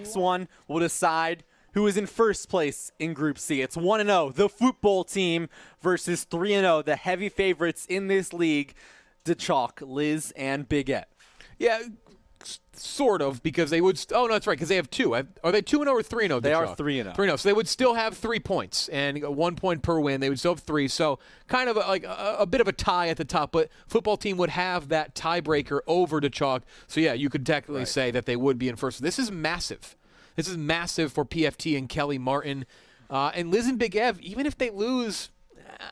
next one will decide who is in first place in Group C. It's 1-0, the Futbol team, versus 3-0, the heavy favorites in this league, DeChalk, Liz, and Big Ev. Yeah, sort of, because they would. Oh no, that's right, because they have 2. Are they 2-0 or 3-0? They are 3-0. 3-0. So they would still have 3 points and 1 point per win. They would still have 3. So kind of like a bit of a tie at the top, but Futbol team would have that tiebreaker over DeChalk. So yeah, you could technically say that they would be in first. This is massive. This is massive for PFT and Kelly Martin. And Liz and Big Ev, even if they lose,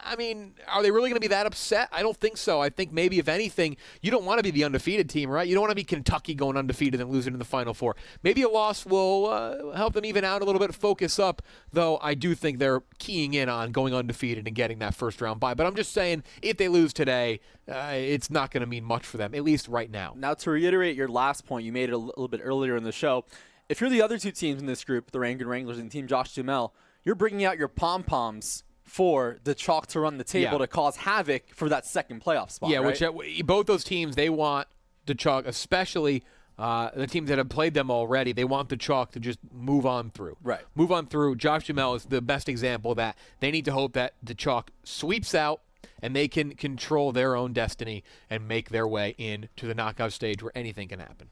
I mean, are they really going to be that upset? I don't think so. I think maybe, if anything, you don't want to be the undefeated team, right? You don't want to be Kentucky going undefeated and losing in the Final Four. Maybe a loss will help them even out a little bit, focus up, though I do think they're keying in on going undefeated and getting that first-round bye. But I'm just saying, if they lose today, it's not going to mean much for them, at least right now. Now, to reiterate your last point, you made it a little bit earlier in the show. If you're the other 2 teams in this group, the Rangoon Wranglers and Team Josh Duhamel, you're bringing out your pom-poms for DeChalk to run the table to cause havoc for that second playoff spot. Yeah, right? which both those teams, they want DeChalk, especially the teams that have played them already, they want DeChalk to just move on through. Right. Move on through. Josh Duhamel is the best example of that. They need to hope that DeChalk sweeps out and they can control their own destiny and make their way into the knockout stage where anything can happen.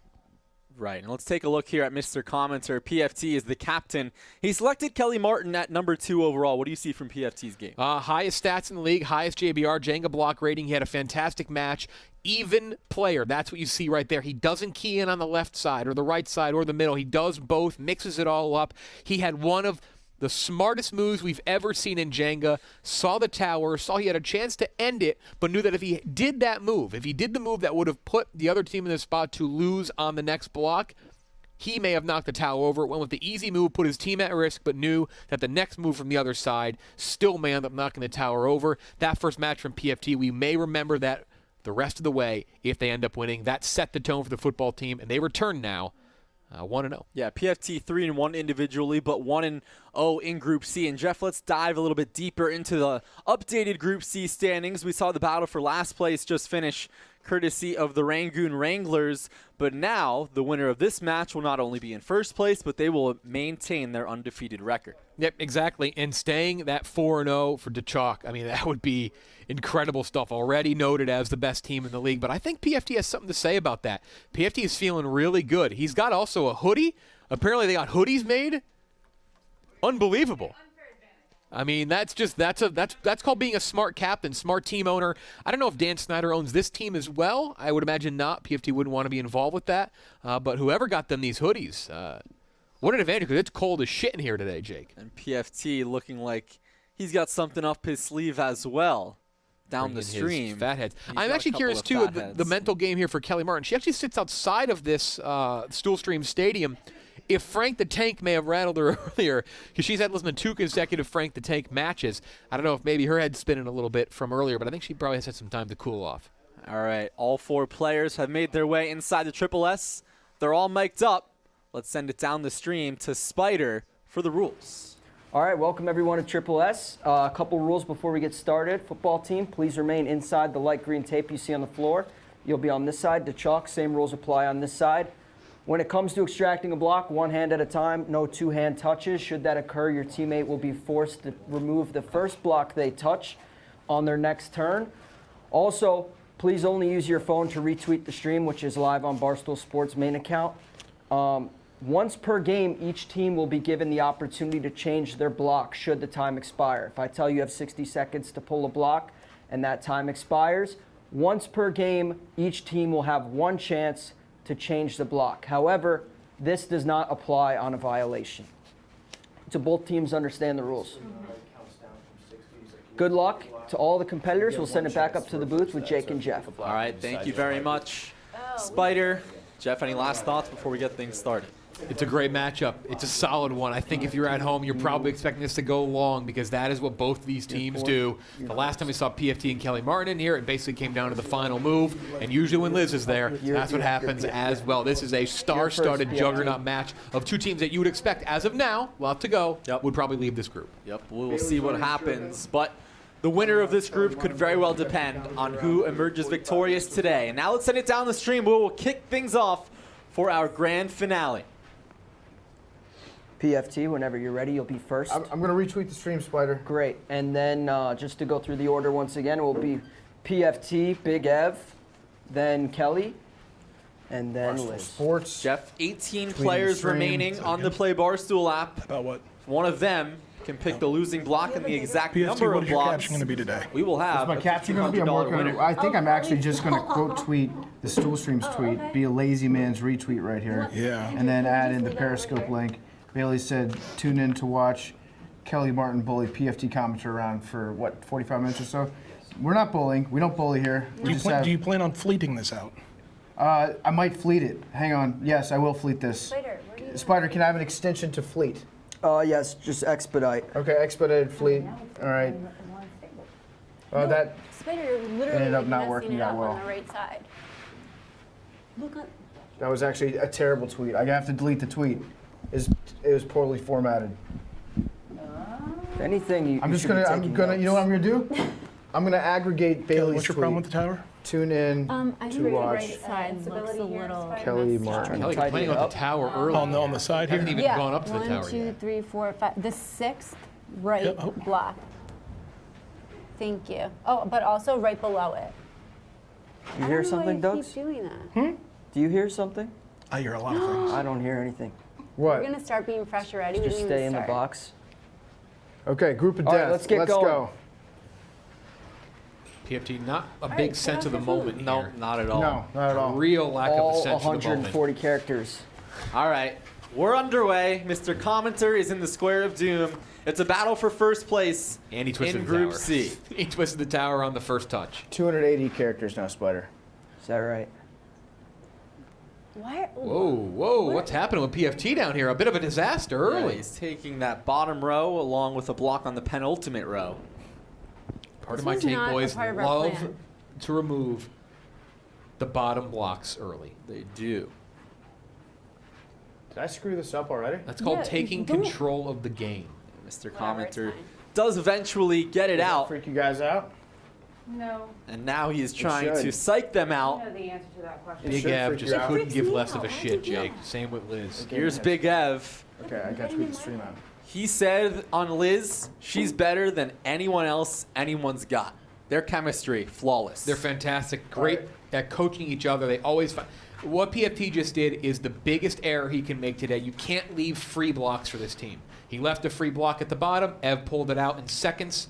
Right, and let's take a look here at Mr. Commenter. PFT is the captain. He selected Kelly Martin at number 2 overall. What do you see from PFT's game? Highest stats in the league, highest JBR, Jenga block rating. He had a fantastic match. Even player, that's what you see right there. He doesn't key in on the left side or the right side or the middle. He does both, mixes it all up. He had one of the smartest moves we've ever seen in Jenga, saw the tower, saw he had a chance to end it, but knew that if he did that move, if he did the move that would have put the other team in the spot to lose on the next block, he may have knocked the tower over. Went with the easy move, put his team at risk, but knew that the next move from the other side still may end up knocking the tower over. That first match from PFT, we may remember that the rest of the way if they end up winning. That set the tone for the Futbol team, and they return now 1-0. Yeah, PFT 3-1 individually, but 1-0 in Group C. And Jeff, let's dive a little bit deeper into the updated Group C standings. We saw the battle for last place just finish, courtesy of the Rangoon Wranglers. But now the winner of this match will not only be in first place, but they will maintain their undefeated record. Yep, exactly. And staying that 4-0 for DeChalk, I mean, that would be incredible stuff. Already noted as the best team in the league. But I think PFT has something to say about that. PFT is feeling really good. He's got also a hoodie. Apparently they got hoodies made. Unbelievable. I mean, that's called being a smart captain, smart team owner. I don't know if Dan Snyder owns this team as well. I would imagine not. PFT wouldn't want to be involved with that. But whoever got them these hoodies, what an advantage, because it's cold as shit in here today, Jake. And PFT looking like he's got something up his sleeve as well down the stream. Fatheads. I'm actually curious, too, the mental game here for Kelly Martin. She actually sits outside of this Stool Stream Stadium. If Frank the Tank may have rattled her earlier, because she's had listened to 2 consecutive Frank the Tank matches. I don't know if maybe her head's spinning a little bit from earlier, but I think she probably has had some time to cool off. All right, all 4 players have made their way inside the Triple S. They're all mic'd up. Let's send it down the stream to Spider for the rules. All right, welcome everyone to Triple S. A couple rules before we get started. Futbol team, please remain inside the light green tape you see on the floor. You'll be on this side. DeChalk, same rules apply on this side. When it comes to extracting a block, 1 hand at a time, no 2-hand touches. Should that occur, your teammate will be forced to remove the first block they touch on their next turn. Also, please only use your phone to retweet the stream, which is live on Barstool Sports main account. Once per game, each team will be given the opportunity to change their block should the time expire. If I tell you have 60 seconds to pull a block and that time expires, once per game, each team will have 1 chance to change the block. However, this does not apply on a violation. So both teams understand the rules. Good luck to all the competitors. We'll send it back up to the booth with Jake and Jeff. All right, thank you very much, Spider. Jeff, any last thoughts before we get things started? It's a great matchup. It's a solid one. I think if you're at home, you're probably expecting this to go long because that is what both of these teams do. The last time we saw PFT and Kelly Martin in here, it basically came down to the final move. And usually when Liz is there, that's what happens as well. This is a star-studded juggernaut match of 2 teams that you would expect, as of now, a lot to go, would probably leave this group. Yep, we'll see what happens. But the winner of this group could very well depend on who emerges victorious today. And now let's send it down the stream. We will kick things off for our grand finale. PFT, whenever you're ready, you'll be first. I'm going to retweet the stream, Spider. Great. And then just to go through the order once again, it will be PFT, Big Ev, then Kelly, and then Barstool Liz. Sports. Jeff, 18 Tweeting players stream. remaining on the Play Barstool app. About what? One of them can pick the losing block and the exact PFT, number what of is your blocks. caption going to be today? We will have My a caption going to be, I'm $1,500 working winner. on, I think I'm actually just going to quote tweet the Stool Streams tweet, be a lazy man's retweet right here. Yeah. And then add in the Periscope link. Bailey said, tune in to watch Kelly Martin bully PFT commenter around for, what, 45 minutes or so? We're not bullying. We don't bully here. We just have, Do you plan on fleeting this out? I might fleet it. Hang on. Yes, I will fleet this. Spider, where do you Spider, can I have an extension to fleet? Yes, just expedite. Okay, expedited fleet. All right. That Spider, you're literally ended up like not messing working it that up well. on the right side. Look up. that was actually a terrible tweet. I have to delete the tweet. It was poorly formatted. If anything, you I'm just should be gonna, taking you know what I'm notes. gonna do? I'm gonna aggregate Bailey's What's your tweet. problem with the tower? Tune in I to think watch the right side looks a little. Kelly messed up. Martin. Kelly complaining about the tower early. Oh, no, on the side here? Haven't even Yeah, gone up to the tower 1, 2, yet. 3, 4, 5. The sixth right Yeah, oh. block. Thank you. Oh, but also right below it. You hear I don't know something, why you Doug? keep doing that. Do you hear something? I hear a lot of things. I don't hear anything. What? We're gonna start being fresh already. We Just didn't stay even in the start. box. Okay, group of All right, death. let's get going. go. PFT, not a right, big get sense off of the your phone. moment No, here. not at all. No, not at all. Real lack of a All sense of the moment. 140 characters. All right, we're underway. Mr. Commenter is in the Square of Doom. It's a battle for first place And he twisted in the Group tower. C. He twisted the tower on the first touch. 280 characters now, Spider. Is that right? Why? Whoa, what's happening with PFT down here? A bit of a disaster Yeah, early. he's taking that bottom row along with a block on the penultimate row. Part of This my was take, not a boys, part of our love plan. to remove the bottom blocks early. They do. Did I screw this up already? That's called Yeah, taking don't- control of the game. Mr. Whatever, it's Commenter fine. does eventually get it out, Freak you guys out? No, and now he is trying should. to psych them I out. know the answer to that question. Big should Av freak just you out. couldn't Freaks give me less out. of a How'd shit, you know? Jake. Same with Liz. Here's Big Ev. Okay, I got to tweet the stream out. He said on Liz, she's better than anyone else anyone's got. Their chemistry, flawless. They're fantastic, great at coaching each other. They always find. What PFT just did is the biggest error he can make today. You can't leave free blocks for this team. He left a free block at the bottom. Ev pulled it out in seconds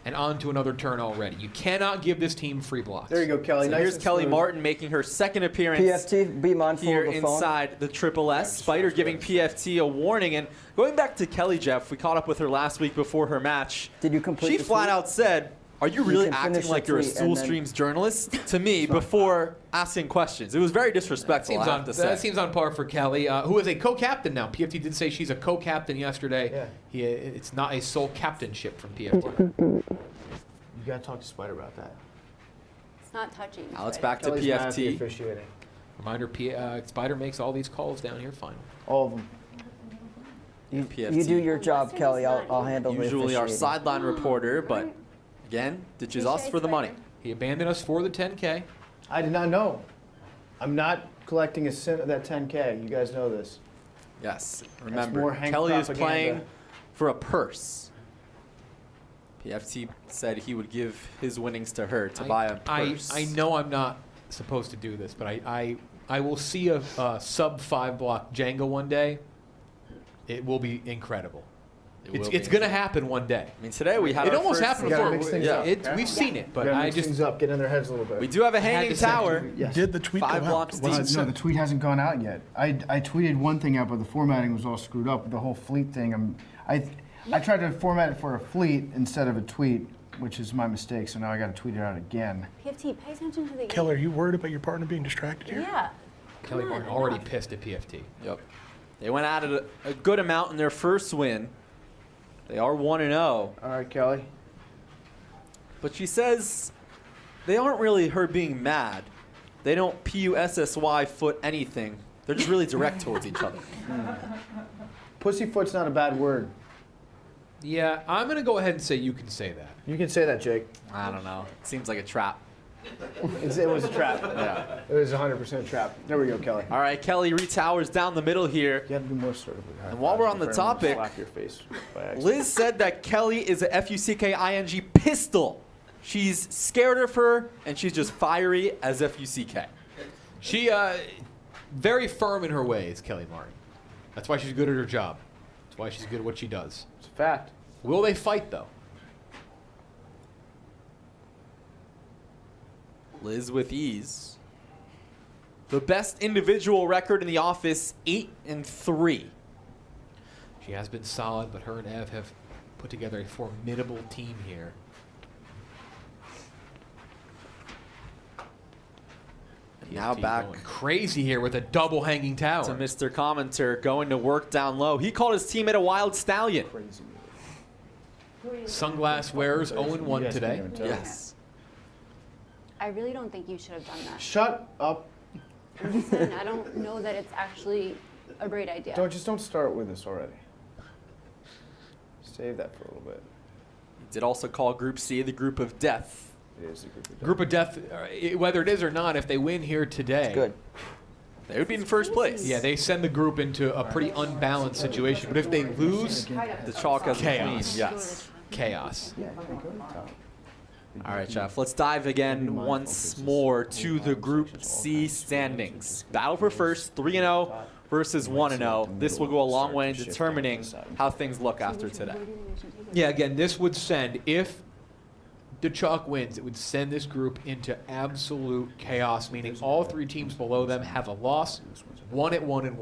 and on to another turn already. You cannot give this team free blocks. There you go, Kelly. So Nice here's and Kelly smooth. Martin making her second appearance PFT, be mindful here of the phone. inside the Triple S. Spider giving PFT a warning. And going back to Kelly, Jeff, we caught up with her last week before her match. Did you complete She the flat tweet? out said, "Are you really can finish acting the like you're a tweet and Stool then- Streams journalist?" to me before asking questions. It was very disrespectful, I have to say. That seems on par for Kelly, who is a co-captain now. PFT did say she's a co-captain yesterday. Yeah. It's not a sole captainship from PFT. You got to talk to Spider about that. It's not touching. Now let's Spider. back to Kelly's mad at the PFT. officiating. Reminder, Spider makes all these calls down here final. All of them. You PFT. do your job, Western Kelly. is not I'll even- handle the Usually our officiating. sideline reporter, but again, ditches us Appreciate for the money. Spider. He abandoned us for the 10K. I did not know. I'm not collecting a cent of that 10K. You guys know this. Yes. more Remember, Hank Kelly is propaganda. playing for a purse. PFT said he would give his winnings to her to buy a purse. I know I'm not supposed to do this, but I will see a sub 5 block Jenga one day. It will be incredible. It will It's be. going to happen one day. I mean, today we had It our almost first- happened You gotta before. mix things Yeah. up. okay? We've seen it, You but gotta I mix just things up, get in their heads a little bit. We do have a had hanging to say- tower. Yes. Did the tweet 5 go out? blocks What deep. does it No, say? the tweet hasn't gone out yet. I tweeted one thing out, but the formatting was all screwed up with the whole fleet thing. I tried to format it for a fleet instead of a tweet, which is my mistake. So now I got to tweet it out again. PFT, pay attention to the game. Kelly, are you worried about your partner being distracted here? Yeah. Kelly Come on, Martin already enough. pissed at PFT. Yep. They went at it a good amount in their first win. They are 1-0. All right, Kelly. But she says they aren't really her being mad. They don't PUSSY foot anything. They're just really direct towards each other. Pussyfoot's not a bad word. Yeah, I'm going to go ahead and say you can say that. You can say that, Jake. I don't know. Seems like a trap. It was a trap. Yeah. It was 100% a trap. There we go, Kelly. All right, Kelly retowers down the middle here. You have to be more sort of. And while we're on the topic, slap your face by accident. Liz said that Kelly is a Fucking pistol. She's scared of her, and she's just fiery as Fuck. She very firm in her ways, Kelly Martin. That's why she's good at her job. That's why she's good at what she does. It's a fact. Will they fight, though? Liz with ease. The best individual record in the office, 8-3. She has been solid, but her and Ev have put together a formidable team here. Now PFT back going crazy here with a double hanging tower. to Mr. Commenter going to work down low. He called his teammate a wild stallion. Crazy. Sunglass wearers 0-1 today. Yes. I really don't think you should have done that. Shut up. I'm just saying, I don't know that it's actually a great idea. Don't start with this already. Save that for a little bit. He did also call Group C the group of death. It is a group of death. Group of death, whether it is or not, if they win here today, Good. They would be in first place. yeah, they send the group into a pretty unbalanced situation. But if they lose, The chalk has Chaos. the queen. Yes. chaos. All right, Jeff. Let's dive again once more to the Group C standings. Battle for first, 3-0 versus 1-0. This will go a long way in determining how things look after today. Yeah, again, this would send, if the chalk wins, it would send this group into absolute chaos, meaning all three teams below them have a loss, one at 1-1,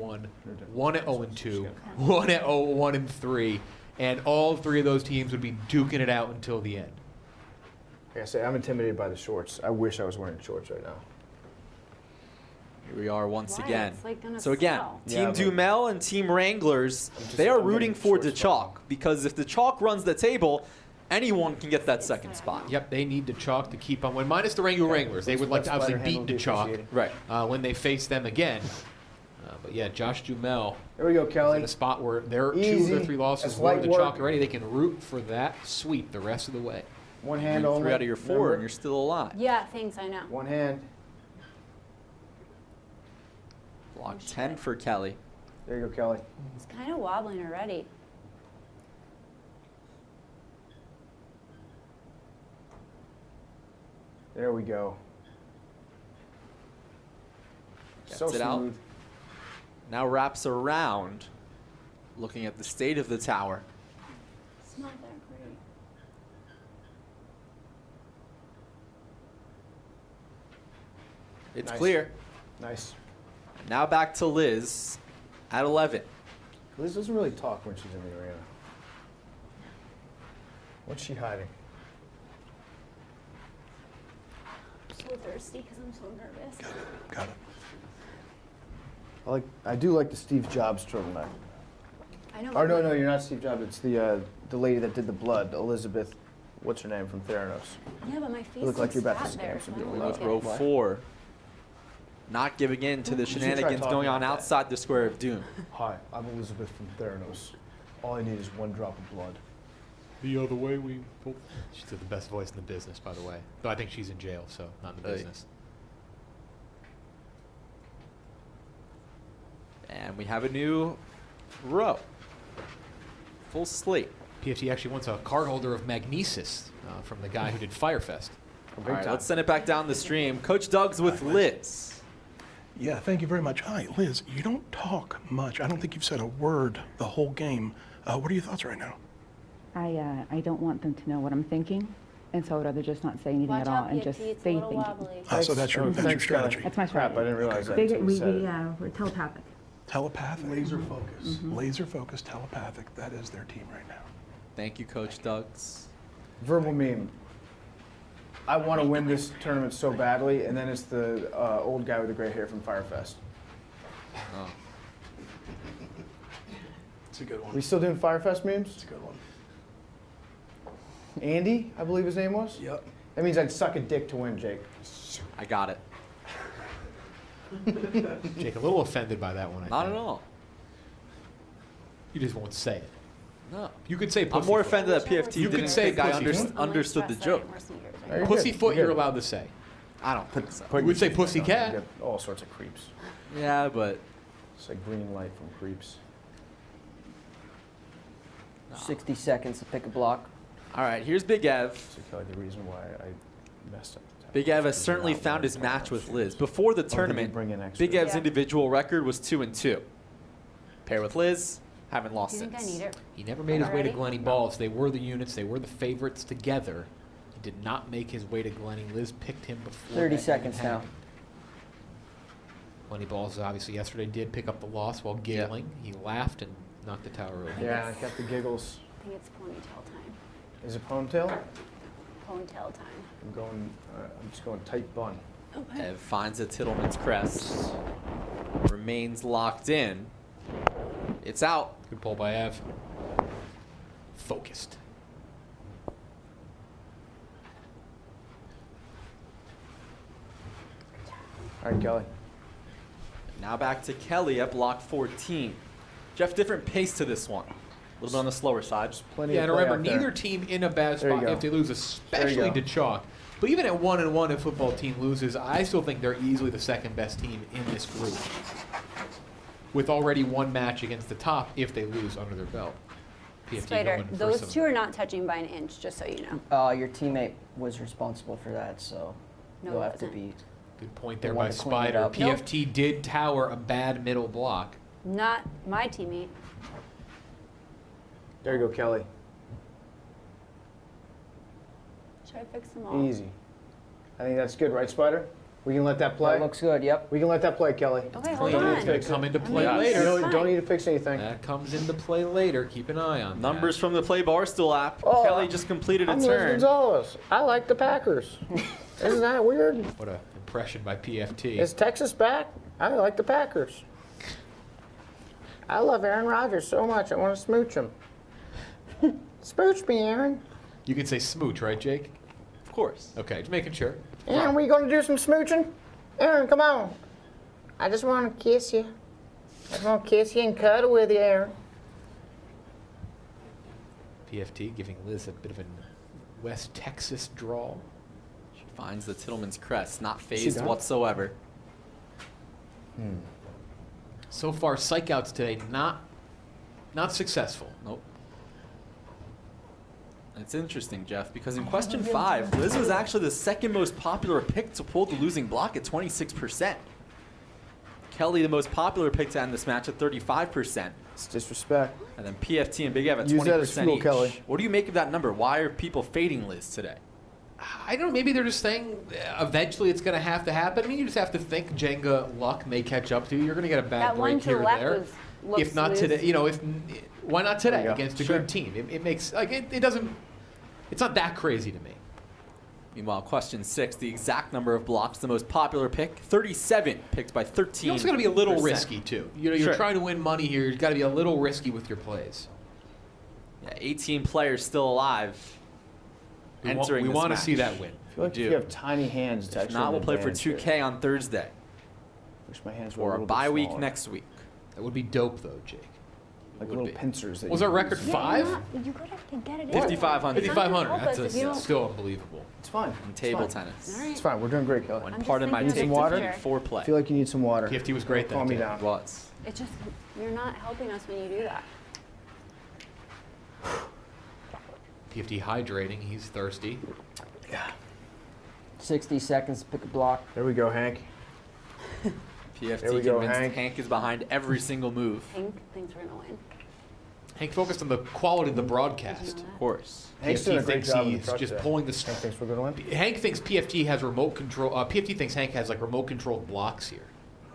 one at 0-2, one at 1-3, and all three of those teams would be duking it out until the end. Like I say, I'm intimidated by the shorts. I wish I was wearing shorts right now. Here we are once Why? again. It's like gonna So again, sell. Team Yeah, but- Dumel and Team Wranglers, they are rooting for the chalk because if the chalk runs the table, anyone can get that second spot. Yep, they need the chalk to keep on winning. Minus the Wranglers. They would like to obviously beat the chalk Right. when they face them again. But yeah, Josh Dumel There we go, is in Kelly. a spot where their 2 of Easy. their 3 losses That's were light the work. chalk already. They can root for that sweep the rest of the way. One hand Win only. 3 out of your 4 Remember? and you're still alive. Yeah, thanks, I know. One hand. Block 10 for Kelly. There you go, Kelly. It's kind of wobbling already. There we go. Gets So it out. smooth. Now wraps around, looking at the state of the tower. It's not that great. It's Nice. clear. Nice. Now back to Liz at 11. Liz doesn't really talk when she's in the arena. What's she hiding? I'm so thirsty because I'm so nervous. Got it. I do like the Steve Jobs turtleneck. I know. Or no, you're not Steve Jobs. It's the lady that did the blood, Elizabeth. What's her name from Theranos? Yeah, but my face look like looks you're about to fat there, scam some so I people. don't With like row it. Why? 4. Not giving in to the should try shenanigans talking going on about that. outside the Square of Doom. Hi, I'm Elizabeth from Theranos. All I need is one drop of blood. The other way we. She's the best voice in the business, by the way. Though I think she's in jail, so not in the Hey. business. And we have a new row. Full slate. PFT actually wants a card holder of Magnesis from the guy who did Firefest. All right, let's send it back down the stream. Coach Doug's with Liz. Yeah, thank you very much. Hi, Liz. You don't talk much. I don't think you've said a word the whole game. What are your thoughts right now? I don't want them to know what I'm thinking, and so I would rather just not say anything Watch at all out, and PFT, just it's a stay little thinking. wobbly. So that's your Thanks, strategy. That's my Crap, I strategy. didn't realize that. They until get- you we, said we, it. we're telepathic. Telepathic. Laser focus. Laser focus, telepathic. That is their team right now. Thank you, Coach Doug's. Verbal meme. I want to win this tournament so badly, and then it's the old guy with the gray hair from Firefest. Oh. It's a good one. We still doing Firefest memes? It's a good one. Andy, I believe his name was? Yep. That means I'd suck a dick to win, Jake. I got it. Jake, a little offended by that one, I Not think. at all. You just won't say it. No. You could say I'm pussyfoot. more offended that PFT You could didn't say think I pussyfoot. understood the joke. You're good. Pussyfoot You're you're good. allowed to say. I don't think so. You would say pussycat. Get all sorts of creeps. Yeah, but It's like green light from creeps. 60 seconds to pick a block. all right. Here's Big Ev. So Kelly, the reason why I messed up. Big Ev has certainly found his match with Liz. Before the tournament, bring in extra? Big Ev's Yeah. individual record was 2-2. Pair with Liz, haven't Do lost you think I since. need it? He never made his way to Already? Glennie Balls. They were the units. They were the favorites together. He did not make his way to Glennie. Liz picked him before. 30 that seconds even now. happened. Glennie Balls obviously yesterday did pick up the loss while giggling. He laughed and knocked the tower over. Yeah, I got the giggles. I think it's ponytail time. Is it ponytail? Ponytail time. I'm going. I'm just going tight bun. Ev finds a Tittleman's crest. Remains locked in. It's out. Good pull by Ev. Focused. All right, Kelly. Now back to Kelly at block 14. Jeff, different pace to this one. A little bit on the slower side. Plenty Yeah, of and play remember, out there. neither team in a bad There you spot go. if they lose, especially go. to chalk. But even at 1-1, if football team loses, I still think they're easily the second best team in this group. With already one match against the top if they lose under their belt. PFT Spider, going for those some- two are not touching by an inch, just so you know. Your teammate was responsible for that, so No, you'll he have to wasn't. be. Good point there They by want to clean it Spider. up. PFT did tower a bad middle block. Not my teammate. There you go, Kelly. Should I fix them all? Easy. I think that's good, right, Spider? We can let that play. That looks good. Yep. We can let that play, Kelly. Okay, hold Clean. on. It's going to come into play Yeah. later. You Fine. don't need to fix anything. That comes into play later. Keep an eye on Numbers that. from the Play Barstool app. Oh, Kelly just completed a I'm turn. Liz Gonzalez. I like the Packers. Isn't that weird? What an impression by PFT. Is Texas back? I like the Packers. I love Aaron Rodgers so much. I want to smooch him. Smooch me, Aaron. You can say smooch, right, Jake? Of course. Okay, just making sure. Aaron, we going to do some smooching? Aaron, come on. I just want to kiss you. I just want to kiss you and cuddle with you, Aaron. PFT giving Liz a bit of a West Texas drawl. She finds the Tittleman's crest. Not She phased done? whatsoever. So far, psych outs today not successful. Nope. It's interesting, Jeff, because in question 5, Liz was actually the second most popular pick to pull the losing block at 26%. Kelly, the most popular pick to end this match at 35%. It's disrespect. And then PFT and Big Ev at Use 20% that as fuel, each. Kelly. What do you make of that number? Why are people fading Liz today? I don't know. Maybe they're just saying eventually it's going to have to happen. I mean, you just have to think Jenga luck may catch up to you. You're going to get a bad That one break to here the or left there. looks If not loose. today, why not today There you go. against a Sure. good team? It makes like it doesn't. It's not that crazy to me. Meanwhile, question 6, the exact number of blocks, the most popular pick, 37, picked by 13. You also got to be a little risky too. You're Sure. trying to win money here. You've got to be a little risky with your plays. Yeah, 18 players still alive. We entering this want to match. see that win. I feel like We if do. you have tiny hands, it's If actually not, an we'll play for advantage here. 2K on Thursday Wish my hands were a or a little bit bye week smaller. next week. That would be dope though, Jake. Like would little be. pincers. That Was you our use. record Yeah, 5? you gotta get it in. 5,500. It's not gonna 5,500. help That's us if you don't- still unbelievable. It's fine. In It's table fine. tennis. All right. It's fine. We're doing great, Kelly. When I'm just part of my thinking take of to the be future. foreplay. I feel like you need some water. PFT was great that Calm me day. down. Was. It's just, you're not helping us when you do that. PFT hydrating. He's thirsty. 60 seconds to pick a block. There we go, Hank. PFT There we go, convinced Hank. Hank is behind every single move. Hank thinks we're gonna win. Hank focused on the quality of the broadcast. Of course. Hank's doing a great thinks job in the he's truck just today. pulling the. Hank thinks we're going to win. Hank thinks PFT has remote control. PFT thinks Hank has like remote controlled blocks here.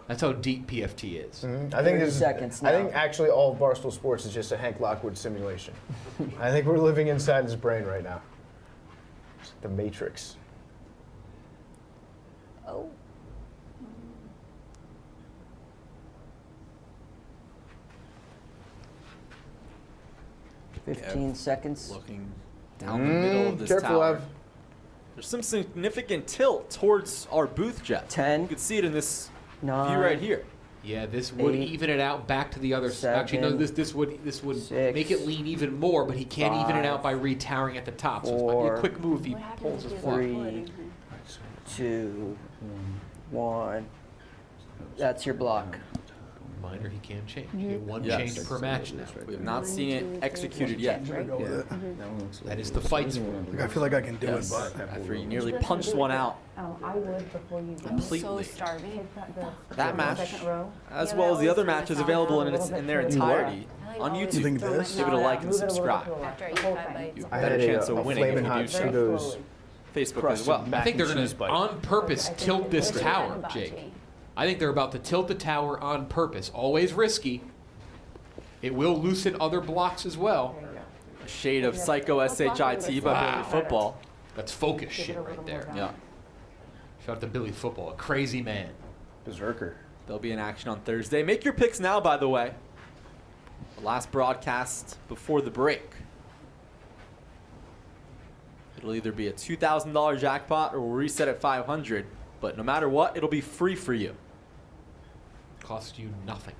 That's how deep PFT is. I think 30 this is, seconds I think now. actually all of Barstool Sports is just a Hank Lockwood simulation. I think we're living inside his brain right now. It's like the Matrix. Oh. 15 seconds. Looking down the middle of this Careful, tower. Ev. There's some significant tilt towards our booth, Jeff. 10. You can see it in this 9. view right here. Yeah, this would 8, even it out back to the other side. Actually, no, 7, this would 6, make it lean even more, but he can't even it out by 5, retowering at the top. So it might be a 4, quick move if he What happens pulls if his you block. let 3, it? 2, 1. That's your block. Minor, he can change. Okay, one Yes. change per match now. We have not seen it executed yet. I'm gonna go with it. That is the fight sport. Like, I feel like I can do Yes. it, but After he nearly punched one out Oh, I would before you go. I'm so completely. starving. Take the That match, second row. as Yeah, well that as the other always throws matches us available off. in their You what? entirety I like on always You think YouTube. throw this? Give it a myself like out. and Move it a little subscribe. bit to the left. After I eat The whole 5 thing. bites. You I better had chance of a winning if flaming you do hot so. Cheetos. Facebook crust as well. and I think they're mac going and to, cheese bite. on purpose, I think tilt this it's tower, hibachi. Jake. I think they're about to tilt the tower on purpose. Always risky. It will loosen other blocks as well. A shade of Psycho SHIT by Billy Football. That's focus shit right there. Yeah. Shout out to Billy Football, a crazy man. Berserker. They'll be in action on Thursday. Make your picks now, by the way. The last broadcast before the break. It'll either be a $2,000 jackpot or we'll reset at $500. But no matter what, it'll be free for you. Costs you nothing.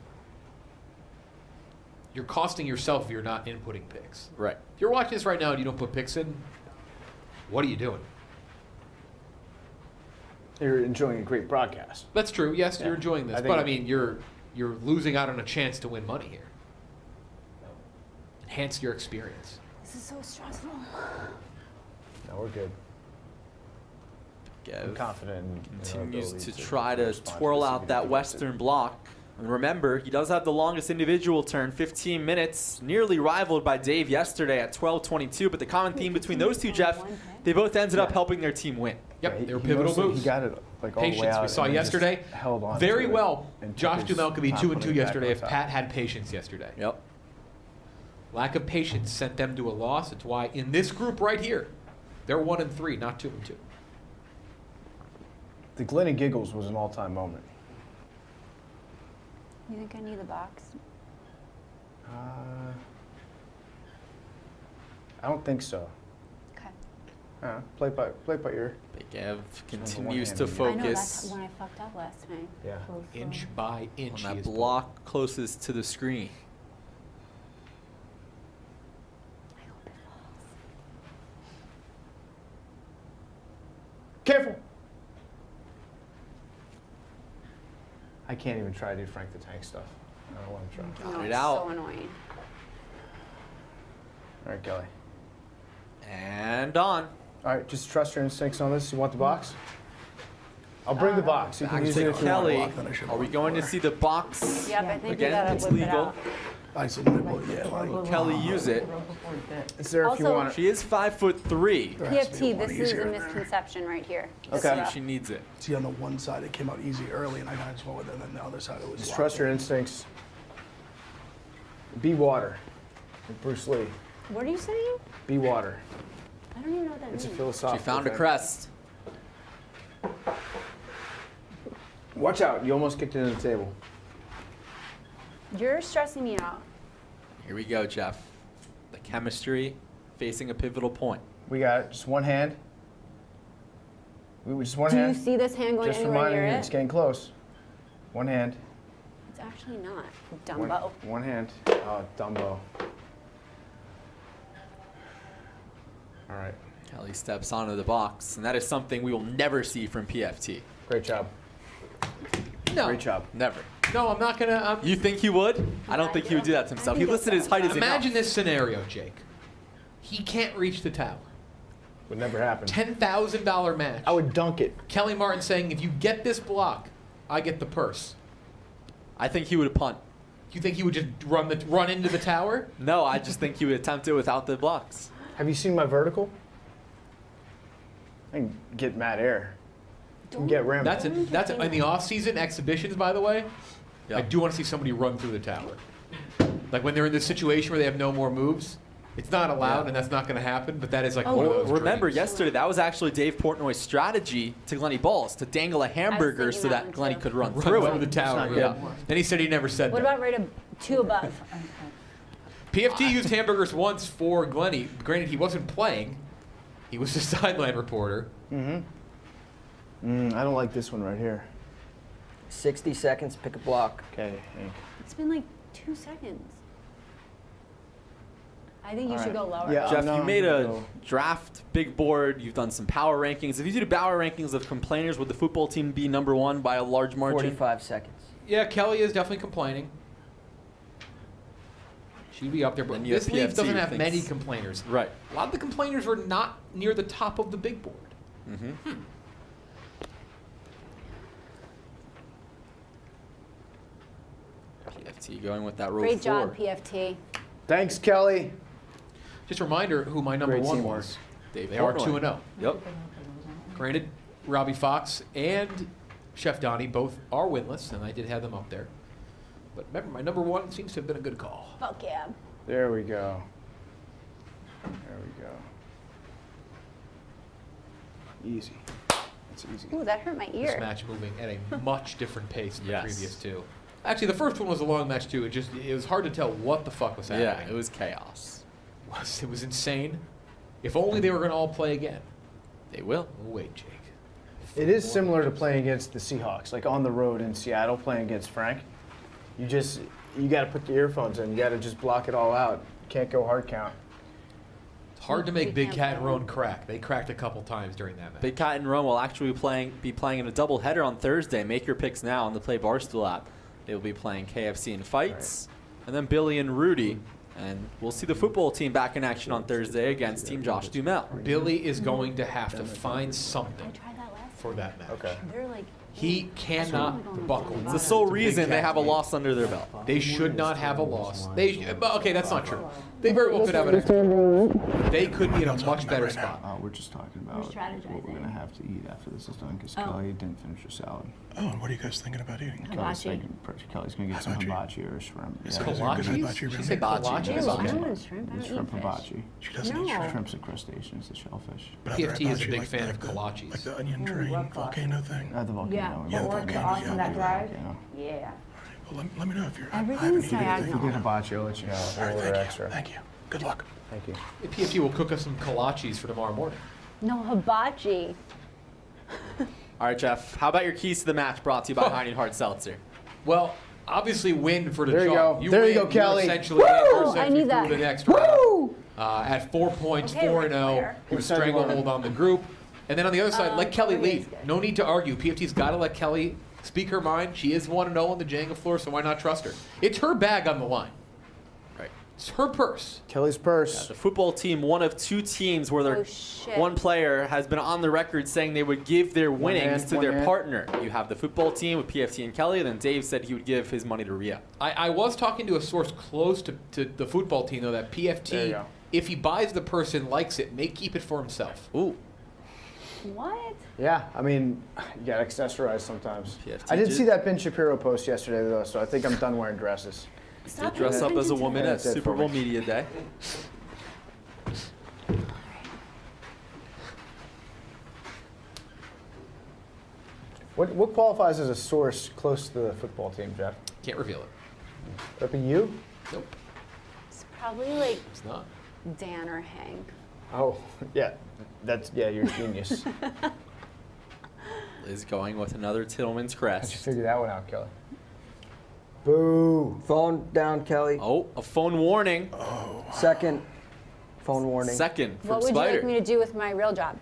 You're costing yourself if you're not inputting picks. Right. If you're watching this right now and you don't put picks in, what are you doing? You're enjoying a great broadcast. That's true. Yes, Yeah. you're enjoying this, I think- but I mean, you're losing out on a chance to win money here. Enhance your experience. This is so stressful. No, we're good. I'm Gev confident in our continues ability to try to respond twirl out specifically that to western block. And remember, he does have the longest individual turn, 15 minutes, nearly rivaled by Dave yesterday at 12:22. But the common theme between those two, Jeff, they both ended up helping their team win. Yep, Yeah, they were he pivotal mostly- moves. He got it like all the way Patience. out. We saw and then just yesterday. Held on Very to it well. and took Josh his Duhamel could be time 2 and 2 putting it back yesterday on if top. Pat had patience yesterday. Yep. Lack of patience sent them to a loss. It's why in this group right here, they're 1 and 3, not 2 and 2. The Glenn Giggles was an all-time moment. You think I need the box? I don't think so. Okay. Play by ear. Big Ev one continues hand to on you. I know that's focus when I fucked up last time. Yeah. Inch by inch. on he that is block closest to the screen. I hope it falls. Careful. I can't even try to do Frank the Tank stuff. I don't want to try. No, it it's out. so annoying. All right, Kelly. And on. All right, just trust your instincts on this. You want the box? I'll bring the box. You can Back use it to if you want. Kelly. Well, I finished it Are we on going to floor. see the box? Yep, I think Again, you gotta it's whip it legal. out. I said, well, yeah, like, Kelly use it? It's there if you Also- want it. She is 5'3". there has to be PFT, one this is easier a in there. misconception right here. Okay. She needs it. See, on the one side, it came out easy early, and I kind of just went with it, and then the other side, it was Just locked trust your in. instincts. Be water. Like Bruce Lee. What are you saying? Be water. I don't even know what that It's a means. She philosophical found a thing. crest. Watch out. You almost kicked it in the table. You're stressing me out. Here we go, Jeff. The chemistry facing a pivotal point. We got it. Just one hand. Just one Do you hand. see this hand going Just anywhere reminding near you, it? it's getting close. One hand. It's actually not. One, Dumbo. one hand. Oh, Dumbo. All right. Kelly steps onto the box, and that is something we will never see from PFT. Great job. No. Great job. Never. No, I'm not going to. You think he would? I don't I think he would do. do that to I himself. He think listed it's his height as Imagine enough. this scenario, Jake. He can't reach the tower. Would never happen. $10,000 match. I would dunk it. Kelly Martin saying, if you get this block, I get the purse. I think he would punt. You think he would just run into the tower? No, I just think he would attempt it without the blocks. Have you seen my vertical? I can get mad air. I can get Rambo. That's in the off-season exhibitions, by the way. Yeah. I do want to see somebody run through the tower. Like when they're in this situation where they have no more moves. It's not allowed, Yeah. and that's not going to happen. But that is like Oh, one of Well, those. remember, dreams. yesterday, that was actually Dave Portnoy's strategy to Glenny Balls, to dangle a hamburger thinking so that that one Glenny too. could run Run through through the it. tower. not Yeah. good. Then he said he never said What that. about right two above? PFT used hamburgers once for Glenny. Granted, he wasn't playing. He was a sideline reporter. I don't like this one right here. 60 seconds, pick a block. Okay, Hank. It's been like 2 seconds. I think you should go lower. Yeah. Jeff, no, you made a no. draft big board. You've done some power rankings. If you did power rankings of complainers, would the football team be number 1 by a large margin? 45 seconds. Yeah, Kelly is definitely complaining. She'd be up there, but Then you have this league PFT doesn't have thinks- many complainers. Right. A lot of the complainers are not near the top of the big board. Mm-hmm. PFT going with that row Great 4. job, PFT. Thanks, Kelly. Just a reminder who my number Great 1 teamwork. was. Dave They are Portnoy. 2-0. Yep. Granted, Robbie Fox and Chef Donnie both are winless, and I did have them up there. But remember, my number 1 seems to have been a good call. Fuck yeah. There we go. There we go. Easy. That's easy. Ooh, that hurt my This ear. match moving at a much different pace than Yes. the previous 2. Actually, the first one was a long match too. It was hard to tell what the fuck was happening. Yeah, it was chaos. It was insane. If only they were going to all play again. They will. Oh, wait, Jake. It is similar to playing against the Seahawks, like on the road in Seattle, playing against Frank. You got to put the earphones in. You got to just block it all out. Can't go hard count. It's hard to make We Big can't Cat and play. Roan crack. They cracked a couple times during that match. Big Cat and Rome will actually be playing in a doubleheader on Thursday. Make your picks now on the Play Barstool app. They will be playing KFC and Fights, and then Billy and Rudy. And we'll see the football team back in action on Thursday against Team Josh Dumel. Billy is going to have to find I something tried that last for that match. Okay. They're like, He cannot buckle. It's the sole to Big reason they Cat have a team. loss under their belt. They should not have a loss. Okay, that's not true. They very well could have an extra. They could be in a much better spot. We're just talking about strategizing. what we're going to have to eat after this is done because Oh. Kelly didn't finish her salad. Oh, and what are you guys thinking about eating? Kelly's Hibachi. going to get some Hibachi. hibachi or shrimp. Is Yeah. it- Kolaches? hibachi She really? said Hibachi. kolaches? ew, I Hibachi. don't want shrimp. I don't Shrimp eat fish. hibachi. She doesn't No. eat shrimp. Shrimp's the crustaceans, the shellfish. But other PFT is a hibachi, big like fan of the- kolaches. Like the onion Ooh, drain love volcano thing. The volcano. Yeah, Yeah, but volcano, the awesome yeah, that yeah. drive. Volcano. Yeah. Well, let me know if you're. I Everything's haven't eaten diagonal. anything. If you get hibachi, I'll let you know. All We'll right, order thank extra. you. Thank you. Good luck. Thank you. The PFT will cook us some kolaches for tomorrow morning. No, hibachi. All right, Jeff. How about your keys to the match brought to you by Hiding Hard Seltzer? Well, obviously win for the There you chalk. go. There you win, go, Kelly. You're essentially in. You're I essentially need that. through the next round. At 4 points, Okay, 4-0, Ric with Who said you stranglehold on the group. And then on the other side, let Kelly Kelly is lead. good. No need to argue. PFT's got to let Kelly speak her mind. She is 1-0 on the Jenga floor, so why not trust her? It's her bag on the line. Right. It's her purse. Kelly's purse. The football team, one of 2 teams where Oh, shit. one player has been on the record saying they would give their winnings hand, to one their hand. partner. You have the football team with PFT and Kelly, and then Dave said he would give his money to Rhea. I was talking to a source close to the football team, though, that There you PFT, go. if he buys the purse and likes it, may keep it for himself. Ooh. What? Yeah, I mean, you got to accessorize sometimes. PFT I did did- see that Ben Shapiro post yesterday, though, so I think I'm done wearing dresses. Stop Did dress paying up as a attention to woman that. at That's it Super for Bowl me. Media Day. What qualifies as a source close to the football team, Jeff? Can't reveal it. Would that be you? Nope, It's probably like it's not. Dan or Hank. Oh, yeah. You're a genius. Liz going with another Tillman's How'd you crest. figure that one out, Kelly? Boo. Phone down, Kelly. Oh, a phone warning. Second phone warning. Second from What would you like Spider. me to do with my real job?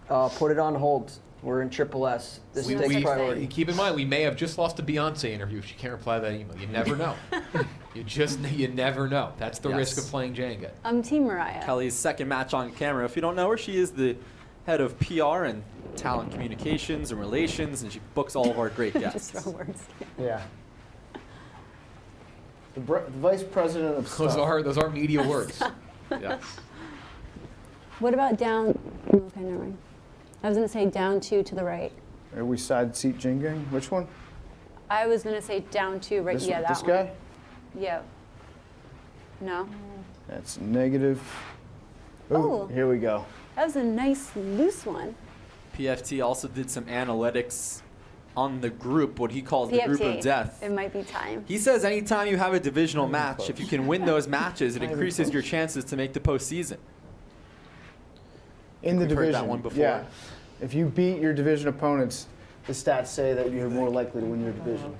Put it on hold. We're in Triple S. This We- takes we- priority. Keep in mind, we may have just lost a Beyonce interview if she can't reply to that email. You never know. You never know. That's the risk Yes. of playing Jenga. I'm Team Mariah. Kelly's second match on camera. If you don't know her, she is the head of PR and talent communications and relations, and she books all of our great Just guests. throw words. Yeah. The vice president of Those stuff. are media words. Yeah. What about down? Okay, never mind. I was gonna say down 2 to the right. Are we side seat jingling? Which one? I was gonna say down 2 right. This, Yeah, that this one. guy? Yeah. No. That's negative. Ooh, Oh. here we go. That was a nice loose one. PFT also did some analytics on the group, what he calls the group PFT. of death. It might be time. He says anytime you have a divisional match, if you can win those matches, it increases your chances to make the postseason. In the We've heard division. that one before. Yeah. If you beat your division opponents, the stats say that you're more likely to win your division.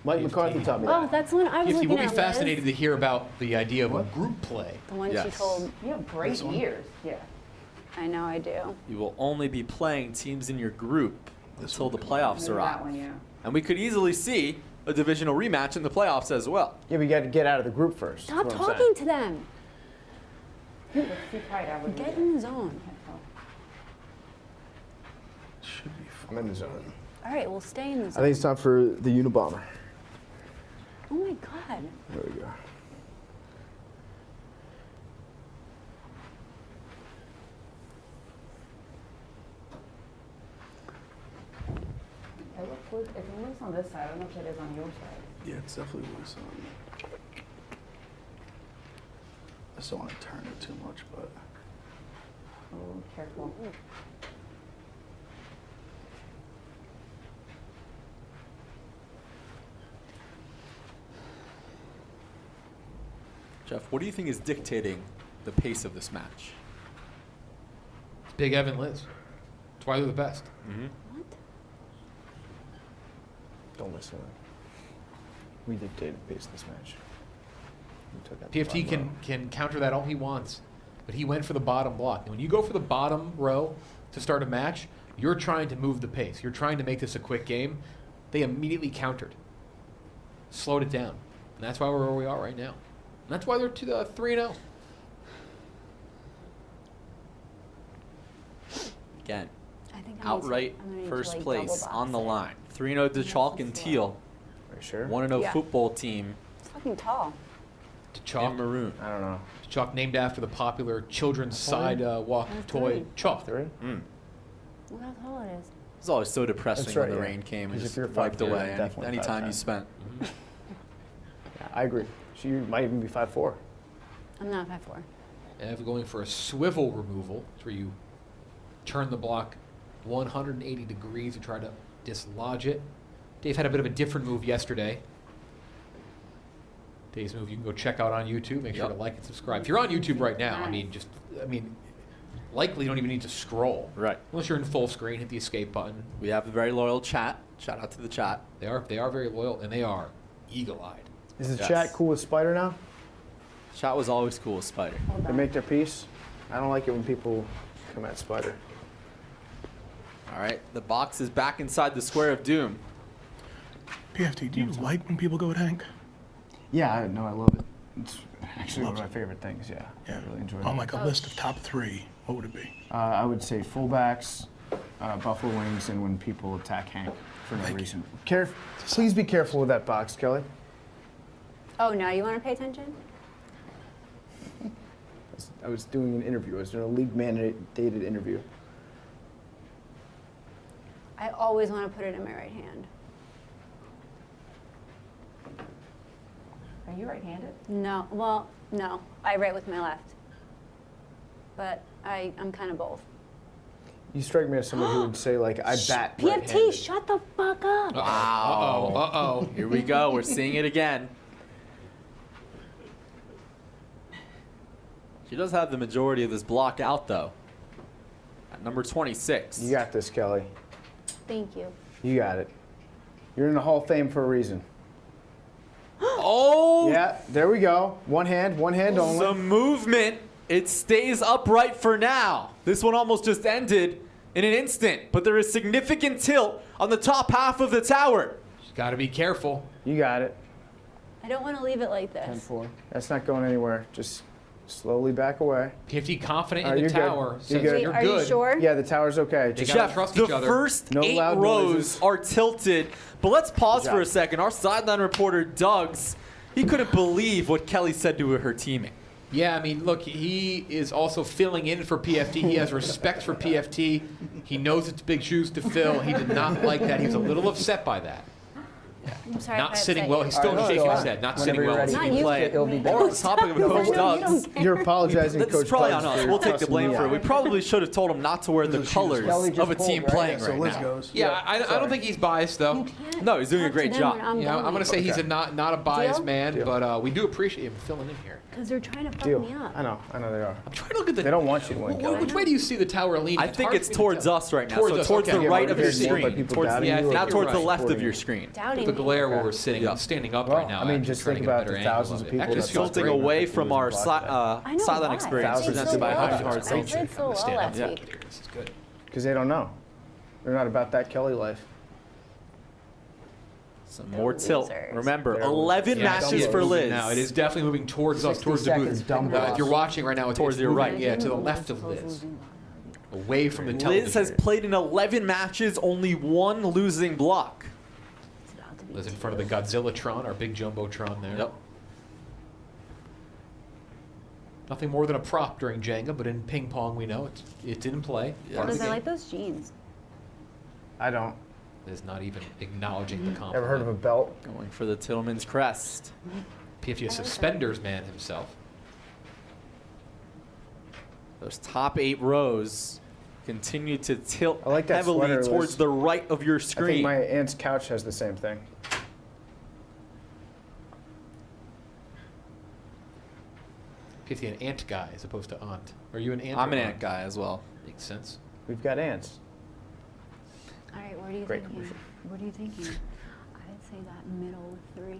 Mike McCarthy taught me Oh, that. that's the one I was We'll looking be at. fascinated Liz. to hear about the idea of a group play. The one she Yes. told. You have great ears. Yeah. I know I do. You will only be playing teams in your group until the playoffs Maybe that arrive. one, yeah. And we could easily see a divisional rematch in the playoffs as well. Yeah, but you got to get out of the group first. Stop is what I'm talking saying. to them. It's too tight. I would Get in the zone. Should be I'm in the zone. All right, we'll stay in the I zone. think it's time for the Unabomber. Oh my God. There we go. If it looks on this side, I don't know if it is on your side. Yeah, it's definitely loose on. I just don't want to turn it too much, but Oh, careful. Jeff, what do you think is dictating the pace of this match? It's Big Evan Liz. That's why they're the best. What? Don't listen to them. We dictated the pace of this match. We took that PFT bottom row. can counter that all he wants, but he went for the bottom block. And when you go for the bottom row to start a match, you're trying to move the pace. You're trying to make this a quick game. They immediately countered, slowed it down, and that's why we're where we are right now. And that's why they're to the 3-0. Again, I think outright I'm gonna need to, first like, place double on the box it. line. 3-0 to Chalk and Teal. Are you sure? 1-0 Yeah. football team It's fucking tall. To Chalk, in maroon. I don't know. Chalk named after the popular children's sidewalk That's toy right. Chalk. Three? Look how tall it is. It was always so depressing That's when right, the yeah. rain came and 'Cause if just you're wiped 5'4", away you're definitely any time you 5'10". spent. Yeah, I agree. She might even be 5'4". I'm not 5'4". Ev going for a swivel removal. It's where you turn the block 180 degrees to try to dislodge it. Dave had a bit of a different move yesterday. Dave's move you can go check out on YouTube. Make sure Yep. to like and subscribe. If you're on YouTube right now, likely you don't even need to scroll. Right. Unless you're in full screen, hit the escape button. We have a very loyal chat. Shout out to the chat. They are very loyal, and they are eagle-eyed. Is the Yes. chat cool with Spider now? Chat was always cool with Spider. They make their peace? I don't like it when people come at Spider. All right, the box is back inside the square of doom. PFT, do you like when people go at Hank? Yeah, I love it. It's actually one of my favorite things, yeah. Yeah. I really enjoy it. On like a list of top 3, what would it be? I would say fullbacks, Buffalo Wings, and when people attack Hank for no reason. Please be careful with that box, Kelly. Oh, now you want to pay attention? I was doing an interview. I was doing a league-mandated interview. I always want to put it in my right hand. Are you right-handed? No, well, no. I write with my left. But I'm kind of both. You strike me as somebody who would say, like, I bat PFT, right-handed. shut the fuck up. Wow. Uh-oh. Here we go. We're seeing it again. She does have the majority of this block out, though. At number 26. You got this, Kelly. Thank you. You got it. You're in the Hall of Fame for a reason. Oh! Yeah, there we go. One hand only. Some movement. It stays upright for now. This one almost just ended in an instant, but there is significant tilt on the top half of the tower. She's got to be careful. You got it. I don't want to leave it like this. 10-4. That's not going anywhere. Just slowly back away. PFT confident All right, in the you're good. tower. You're Says good. you're Are good. you sure? Yeah, the tower's okay. They Just gotta Jeff, trust the each other. first No 8 loud rows noises. are tilted. But let's pause Good for a job. second. Our sideline reporter, Doug's, he couldn't believe what Kelly said to her teammate. Yeah, I mean, look, he is also filling in for PFT. He has respect for PFT. He knows it's big shoes to fill. He did not like that. He was a little upset by that. I'm sorry. Not if I sitting upset well. you. He's still All right, shaking go his on. head. Not Whenever sitting you're well. ready. Not We you. play It'll be more on the topic of No, Coach you Doug's. don't care. You're apologizing, That's Coach probably Doug's, on us. for We'll take the cussing blame me for it. out. We probably should have told him not to wear the This is colors Kelly just of a pulled, team right? playing So right Liz now. goes. Yeah, I don't think he's biased, though. You can't No, he's doing a talk to great them job. when I'm Yeah, I'm going. going to say he's Okay. not a biased Deal? man, Deal. but we do appreciate him filling in here. Because they're trying to fuck Deal. me up. I know they are. I'm trying to look at the. They don't want you to win, Kelly. Which way do you see the tower leaning? I think hard it's for me to towards tell. us right now. Towards So us, towards okay. the Yeah, right but of your you're seeing by screen. people Towards doubting yeah, I you, think not you're towards the right. left of Supporting your you. screen. Doubting The me. glare where we're Okay. sitting. Yeah. I'm standing up Well, right now. I mean, actually just trying think to get a about better the thousands angle of people Actually, that this feels Tilting great. away People from losing our block today. I know sideline why. experience I did presented so by well. Hard I Seltzer. did so well Stand up last here. week. This is good. Because they don't know. They're not about that Kelly life. Some more tilt. losers. Remember, They're 11 Yeah, I see matches it for moving Liz. Now it is definitely moving towards us, 60 towards the seconds, booth. dumb If you're boss. watching right now, it's Towards your moving, right. Yeah, to the left of Liz, away from the television. Liz has played in 11 matches, only one losing block. It's about to be Liz in front of the Godzillatron, our big jumbotron there. Yep. Nothing more than a prop during Jenga, but in ping pong we know it didn't play. Part of Liz, the I game. like those jeans. I don't. Liz not even acknowledging the compliment. Ever heard of a belt? Going for the Tillman's crest. PFT suspenders man himself. Those top 8 rows continue to tilt I like that heavily sweater, towards Liz. the right of your I think screen. my aunt's couch has the same thing. PFT an ant guy as opposed to aunt. Are you an ant? I'm or an ant guy as well. Makes sense. We've got ants. All right, what are you Great thinking? commercial. What are you thinking? I'd say that middle 3.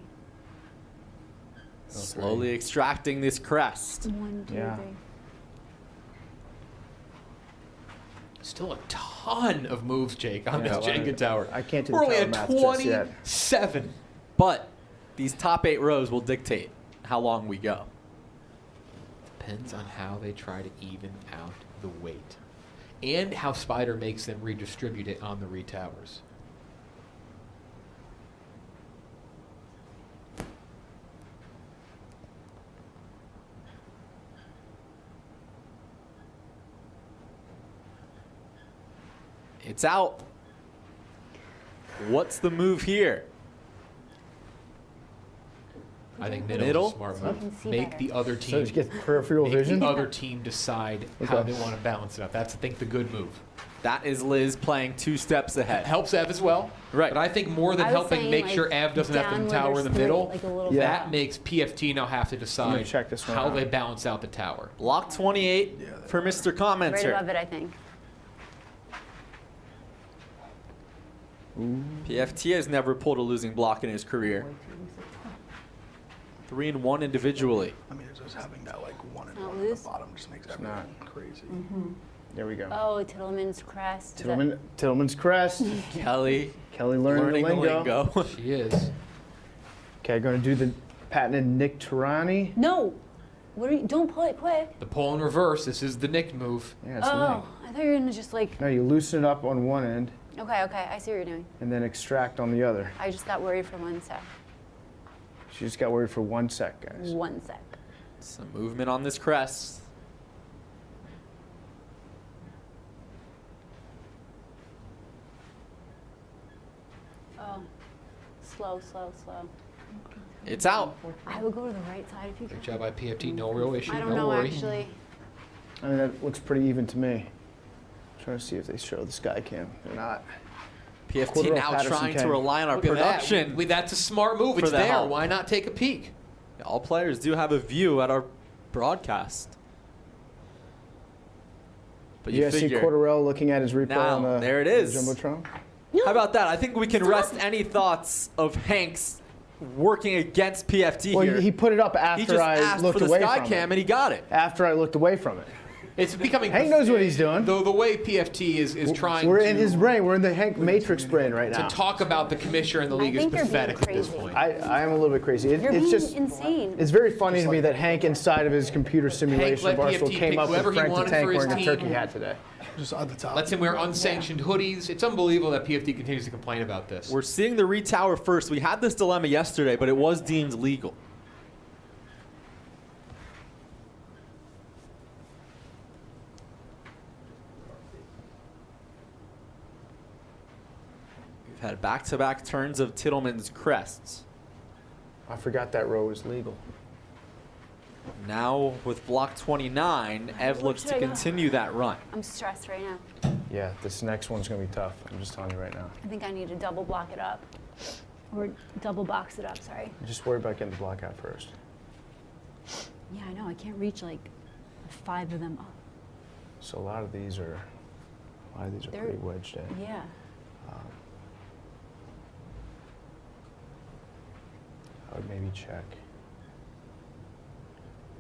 Slowly extracting this crest. 1, 2, Yeah. 3. Still a ton of moves, Jake, on Yeah, this well, Jenga tower. I can't do We're the only tower at math just yet. 27. But these top 8 rows will dictate how long we go. Depends on how they try to even out the weight. And how Spider makes them redistribute it on the retowers. It's out. What's the move here? I think Middle? middle is a smart So you move. can see Make better. the other So team to get peripheral make vision. the other team decide how Okay. they want to balance it out. That's, I think, the good move. That is Liz playing 2 steps ahead. Helps Ev as well. Right. But I think more than I was helping saying, make like, sure Ev doesn't have down the where tower in there's the three, middle, like a little Yeah. that makes PFT now have to decide check this one how out. they balance out the tower. Block 28 for Mr. Commenter. Right above it, I think. PFT has never pulled a losing block in his career. 3 and 1 individually. I mean, it's just having that like one and Not one at the loose? bottom just makes everything not. crazy. There we go. Oh, Tillman's crest. Is that- Tillman's crest. Kelly Kelly learning the lingo. She is. Okay, going to do the patented Nick Tarani. No. What are you? Don't pull it quick. The pull in reverse. This is the Nick move. Yeah, it's the Oh, Nick. I thought you were gonna just like. Now you loosen it up on one end Okay, I see what you're doing. and then extract on the other. I just got worried for 1 sec. She just got worried for 1 sec, guys. 1 sec. Some movement on this crest. Oh, slow. It's out. I would go to the right side if you Great could. job by PFT. No real issue. I don't no know worry. actually. I mean, that looks pretty even to me. Trying to see if they show the sky cam. They're not. PFT Cordero now Patterson trying to came. rely on our Look at that. production. That's a smart move. for It's the there. help. Why not take a peek? All players do have a view at our broadcast. But You you guys see figure. Corderell looking at his replay Now, on the there it is. Jumbotron? How about that? I think we can rest any thoughts of Hanks working against PFT Well, here. he put it up He after just I asked looked for the away sky from cam it. and he got it. After I looked away from it. It's becoming. Hank knows what he's doing. The way PFT is trying We're to, in his brain. We're in the Hank Matrix brain right to now. talk about the commissioner in the league is think you're being pathetic at this crazy. point. I am a little bit crazy. You're It's being just insane. it's very funny to me that Hank inside of his computer simulation let of Barstool PFT came pick up with whoever he Frank the wanted Tank for his wearing a team. turkey hat today. Just at the top. Lets him wear unsanctioned hoodies. It's unbelievable that PFT continues to complain about this. We're seeing the retower first. We had this dilemma yesterday, but it was deemed legal. We've had back-to-back turns of Tittleman's crests. I forgot that row was legal. Now with block 29, Ev Where looks should to I go? continue that run. I'm stressed right now. Yeah, this next one's gonna be tough. I'm just telling you right now. I think I need to double block it up. Or double box it up, sorry. Just worry about getting the block out first. Yeah, I know. I can't reach like 5 of them up. So a lot of these are They're- pretty wedged in. Yeah. I would maybe check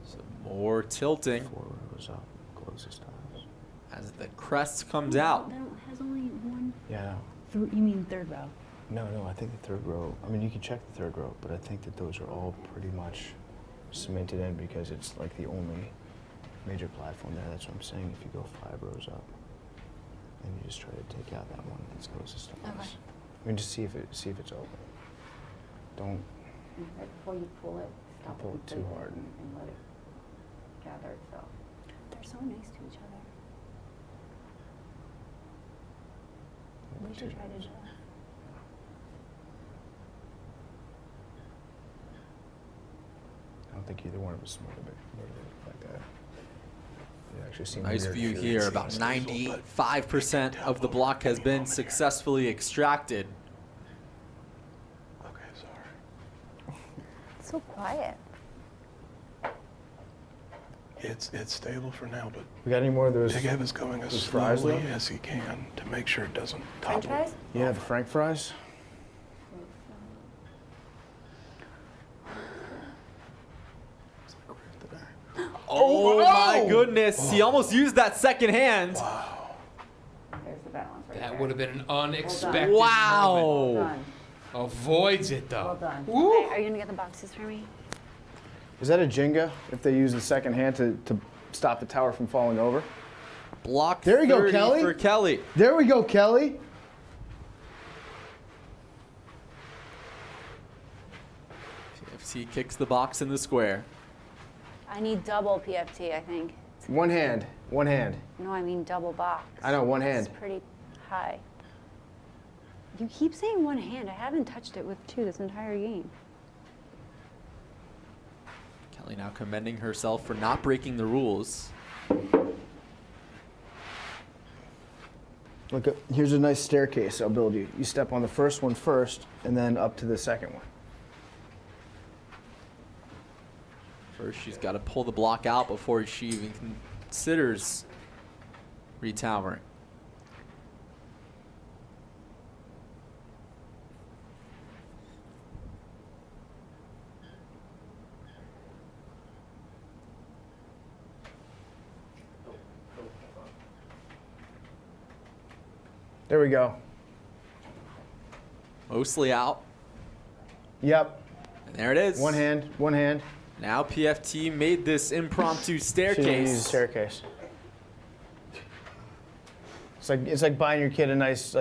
So more tilting 4 rows up, closest tiles. as the crest comes out. That has only one. Yeah. You mean third row? No, I think the third row, I mean, you can check the third row, but I think that those are all pretty much cemented in because it's like the only major platform there. That's what I'm saying. If you go 5 rows up and you just try to take out that one that's closest to us. Okay. I mean, just see if it's open. Don't And right before you pull it, stop pull it too completely hard. and let it gather itself. They're so nice to each other. We should try to do that. I don't think either one of us motivated like that. It actually seemed Nice weird view to- here. About 95% of the block has been successfully extracted. Okay, sorry. So quiet. It's stable for now, but We got any more of those? Big Ev is going as those fries, slowly though? as he can to make sure it doesn't French topple. fries? Yeah, the Frank fries. Oh my goodness. He almost used that second hand. There's the balance right there. That would have been an unexpected moment. Oh. Well Wow. done. Avoids it though. Well done. Okay, are you gonna get the boxes for me? Is that a Jenga if they use the second hand to stop the tower from falling over? Block There you go, 30 Kelly. for Kelly. There we go, Kelly. PFT kicks the box in the square. I need double PFT, I think. One hand. One hand. No, I mean double box. I know, one hand. It's pretty high. You keep saying one hand. I haven't touched it with two this entire game. Kelly now commending herself for not breaking the rules. Look, here's a nice staircase I'll build you. You step on the first one first, and then up to the second one. First, she's got to pull the block out before she even considers retowering. There we go. Mostly out. Yep. And there it is. One hand. One hand. Now PFT made this impromptu She didn't use the staircase. staircase. It's like buying your kid a nice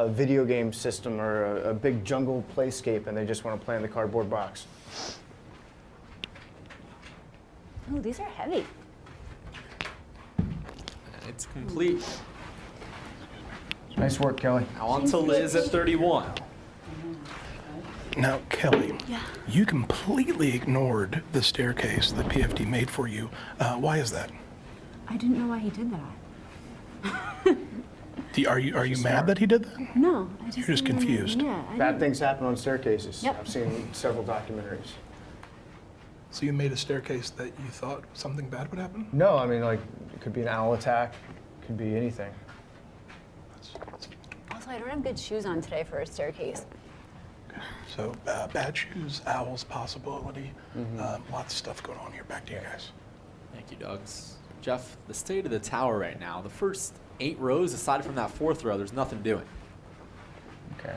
video game system or a big jungle playscape, and they just want to play in the cardboard box. Oh, these are heavy. It's complete. Nice work, Kelly. Now on to Liz at 31. Now, Kelly, you completely ignored the staircase that PFT made for you. Why is that? I didn't know why he did that. Are you mad that he did that? No, I just You're just didn't- confused. Yeah, I Bad didn't- things happen on staircases. Yep. I've seen several documentaries. So you made a staircase that you thought something bad would happen? No, I mean, it could be an owl attack, could be anything. Also, I don't have good shoes on today for a staircase. So bad shoes, owls possibility, lots of stuff going on here. Back to you guys. Thank you, Doug's. Jeff, the state of the tower right now, the first 8 rows, aside from that 4th row, there's nothing doing. Okay.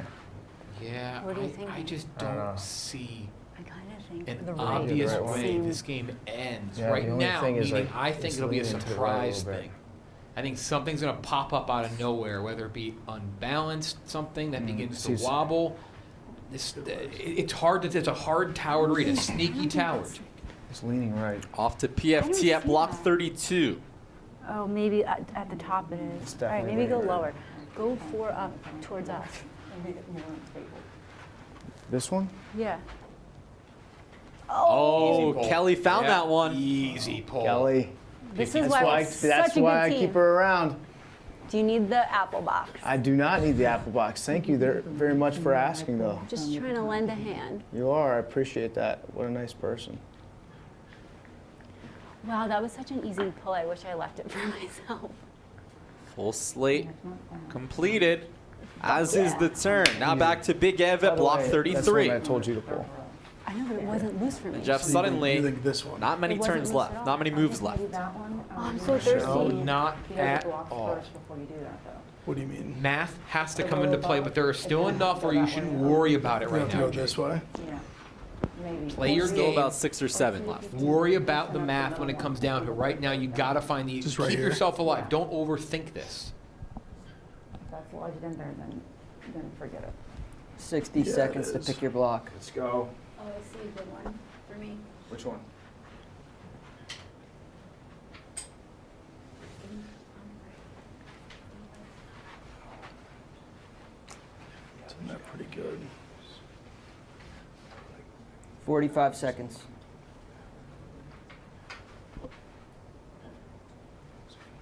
Yeah, What are you I thinking? just I don't know. don't see I kind of think an the right obvious right one. way seems- this game ends. Yeah, Right the only now, thing is, meaning I it's think it'll be a leaning to the right a surprise little bit. thing. I think something's going to pop up out of nowhere, whether it be unbalanced, something that begins to Seems- wobble. It's hard to. It's a hard tower to read. A sneaky tower. It's leaning right. Off to I PFT don't at see block that. 32. Oh, maybe at the top it is. It's All right, definitely maybe go right. lower. Go 4 up towards us. This one? Yeah. Oh, Easy pull. Kelly found Yeah, that one. Easy pull. Kelly. This is That's why why, we're such that's a why I good keep team. her around. Do you need the apple box? I do not need the apple box. Thank you very much for asking, though. Just trying to lend a hand. You are. I appreciate that. What a nice person. Wow, that was such an easy pull. I wish I left it for myself. Full slate completed, as is the turn. Now back to Big Ev at block That's the 33. one I told you to pull. I know, but it wasn't loose for me. Jeff You suddenly, think this one? not many It wasn't turns loose left, at all. not many moves left. Oh, I'm so thirsty. No, not You gotta at get blocks all. first before you do that, though. What do you mean? Math has to come into play, but there are still enough where you shouldn't worry about it You right have to now. go this way? Yeah, maybe. Play your Still game. about 6 or 7 left. Worry about the math when it comes down to it. Right now, you got to find the. Just right Keep here? yourself alive. Don't overthink this. If that's lodged in there, then forget it. 60 Yeah, it seconds to is. pick your block. Let's go. Oh, I see a good one for me. Which one? Isn't that pretty good? 45 seconds.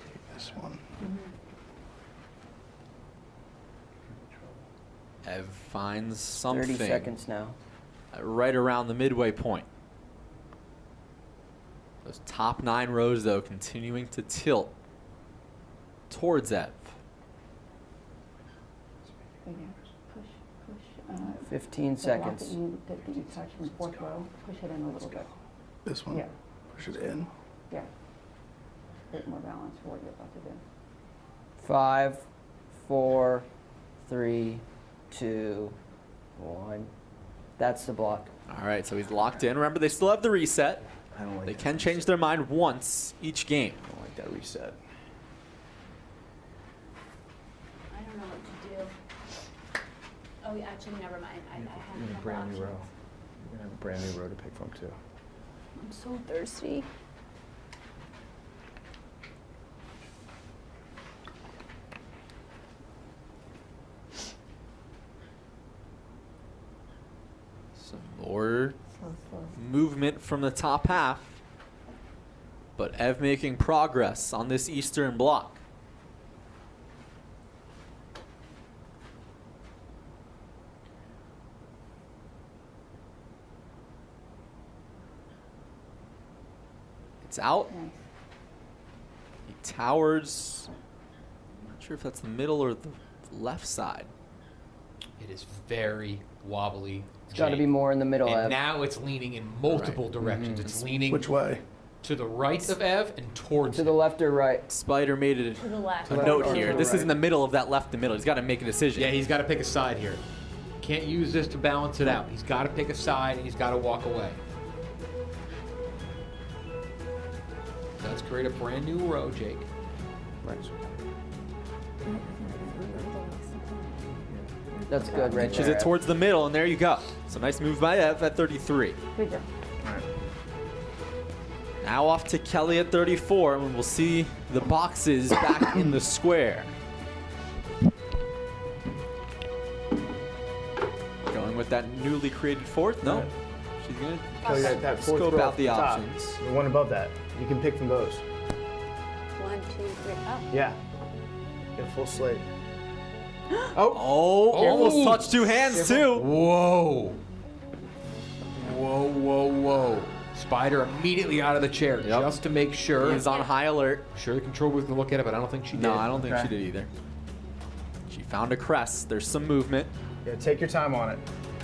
Take this one. Ev finds 30 something seconds now. right around the midway point. Those top 9 rows, though, continuing to tilt towards Ev. Right here. Push. 15 the block seconds. that you touched in fourth row, push it in a little bit. This one? Yeah, Push it in. yeah. A bit more balance for what you're about to do. 5, 4, 3, 2, 1. That's the block. All right, so he's locked in. Remember, they still have the reset. I don't like They that can reset. change their mind once each game. I don't like that reset. I don't know what to do. Oh, actually, never mind. I You have need a a brand new options. row. You're gonna have a brand new row to pick from too. I'm so thirsty. Some more Slow. movement from the top half. But Ev making progress on this eastern block. It's out. Nice. He towers. I'm not sure if that's the middle or the left side. It is very wobbly. It's got to be Jake. more in the middle, And Ev. now it's leaning in multiple directions. It's leaning Which way? to the right of Ev and towards To the him. left or right? Spider made it To the left. a left note or here. to the This is right? in the middle of that left to middle. He's got to make a decision. Yeah, he's got to pick a side here. Can't use this to balance it out. He's got to pick a side and he's got to walk away. Let's create a brand new row, Jake. Right. That's good right Pitches there. it Ev. towards the middle, and there you go. So nice move by Ev at 33. Good job. Now off to Kelly at 34, and we'll see the boxes back in the square. Going with that newly created fourth? No. Right. She's going Kelly, to that fourth scope row out at the top, options. The one above that. You can pick from those. 1, 2, 3. Oh. Yeah. Get a full slate. Oh, almost Oh. touched 2 hands, too. Whoa. Whoa. Spider immediately out of the chair Yep. just to make sure. He's on high alert. Sure the control was going to look at it, but I don't think she did. No, I don't think Okay. she did either. She found a crest. There's some movement. Yeah, take your time on it.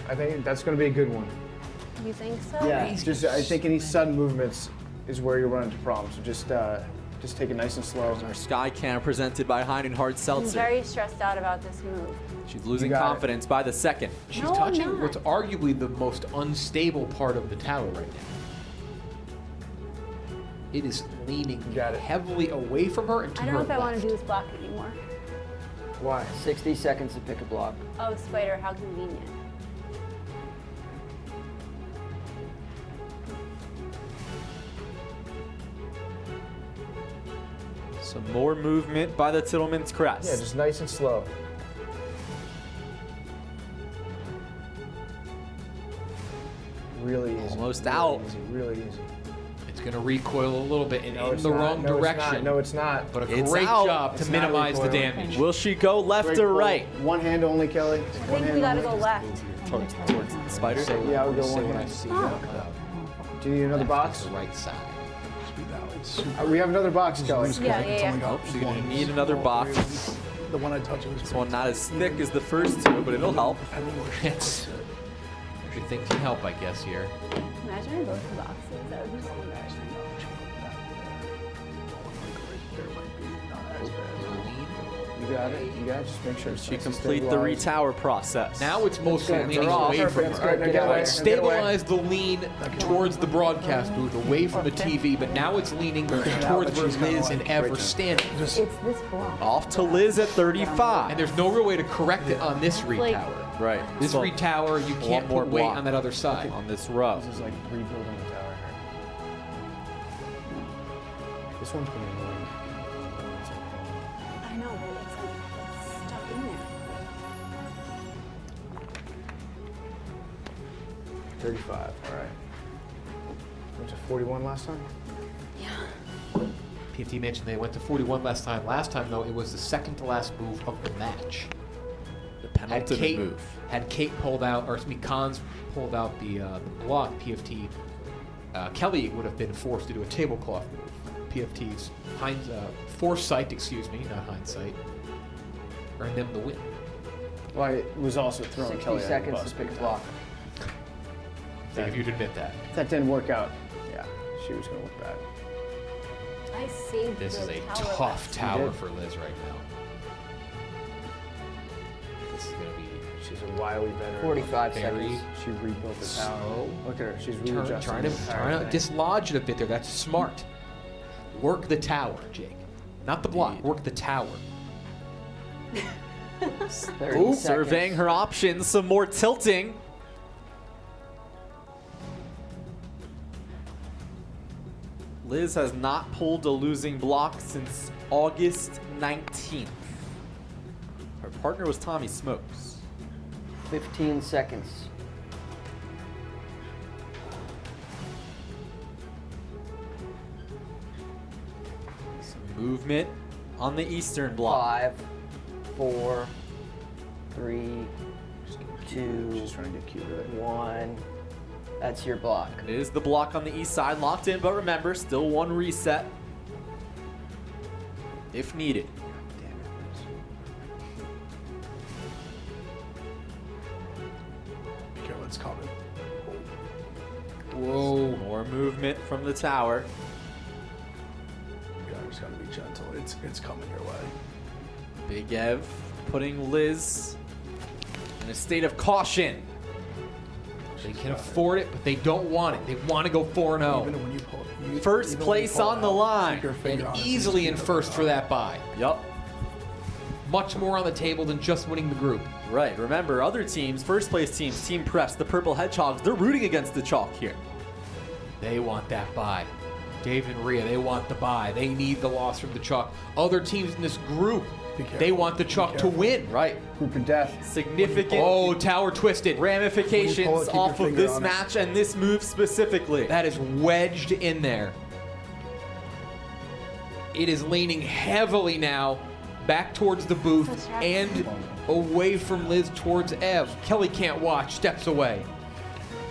I think that's going to be a good one. You think so? Yeah, it's just I think any sudden movements is where you run into problems. So just take it nice and slow. Our Sky Cam presented by Heinen Hard I'm Seltzer. very stressed out about this move. She's losing You got it. confidence by the second. She's No, I'm touching not. what's arguably the most unstable part of the tower right now. It is leaning got it. heavily away from her and to I don't her know if I want left. to do this block anymore. Why? 60 seconds to pick a block. Oh, Spider, how convenient. Some more movement by the Tittleman's crest. Yeah, just nice and slow. Really easy. Almost really out. Easy, really easy. It's going to recoil a little bit and No, in it's the not. wrong No, it's direction. not. No, it's not. But a It's great out. job It's to not minimize the recoiling. damage. Will she go left Great or pull. right? One hand only, Kelly. I One think hand we gotta only. go left. Towards the spider? Say Yeah, I would go say one what I hand. see. Oh. Out. Do you need another Left box? is the right side. Speed that it's super. We have another box, Kelly. Yeah, It's only got She's going to one need another box. The one I touched was This one not as thick as the first two, but it'll help. It's actually things can help, I guess, here. Imagine both the boxes. That would be so embarrassing. You got it. You got it. Just make sure it's She nice and complete the stabilized. retower process. Now it's mostly good. leaning They're off. away from Perfect. her. Good. Get away. Stabilize the lean towards the broadcast booth, away from the TV, but now it's leaning towards where Liz and Ev are standing. It's this block. Off to Liz at 35. And there's no real way to correct it on this retower. Right. This So, retower, you can't more put weight block on that other side. on this row. This is like rebuilding the tower here. This one's pretty annoying. I know, but it's like it's stuck in there. 35. All right. Went to 41 last time. PFT mentioned they went to 41 last time. Last time, though, it was the second to last move of the match. The Had penultimate Kate, move. had Kate pulled out, or excuse me, Cons pulled out the block, PFT, Kelly would have been forced to do a tablecloth move. PFT's foresight, excuse me, not hindsight, earned them the win. Well, I was also throwing 60 Kelly seconds under to the bus pick a big block. Think if you'd admit that. time. That didn't work out. Yeah, she was gonna look bad. I saved This the is a tower tough left. tower did. for Liz right now. This is going to be She's a wily veteran. 45 Very seconds. She rebuilt the tower. slow. Look at her. She's readjusting Trying the to entire thing. dislodge it a bit there. That's smart. Work the tower, Jake. Not the block. Indeed. Work the tower. 30 seconds. Surveying her options, some more tilting. Liz has not pulled a losing block since August 19th. Her partner was Tommy Smokes. 15 seconds. Some movement on the eastern block. 5, 4, 3, 2, She's trying to get cute with it. 1. That's your block. It is the block on the east side locked in, but remember, still one reset if needed. Damn it, Liz. Okay, let's coming. Whoa. More movement from the tower. Yeah, I just gotta be gentle. It's coming your way. Big Ev putting Liz in a state of caution. They can afford it, but they don't want it. They want to go 4-0. Even when you pull it. First place on the line. Keep your finger on And it. easily in first for that bye. Yup. Much more on the table than just winning the group. Right. Remember, other teams, first place teams, Team Press, the Purple Hedgehogs, they're rooting against the Chalk here. They want that bye. Dave and Rhea, they want the bye. They need the loss from the Chalk. Other teams in this group, Be careful. they want the Be Chalk to careful. win. Right. Group of death. Significant Oh, tower twisted. ramifications When you pull it, keep your off of finger this on it. match and this move specifically. That is wedged in there. It is leaning heavily now back towards the booth and away from Liz towards Ev. Kelly can't watch, steps away.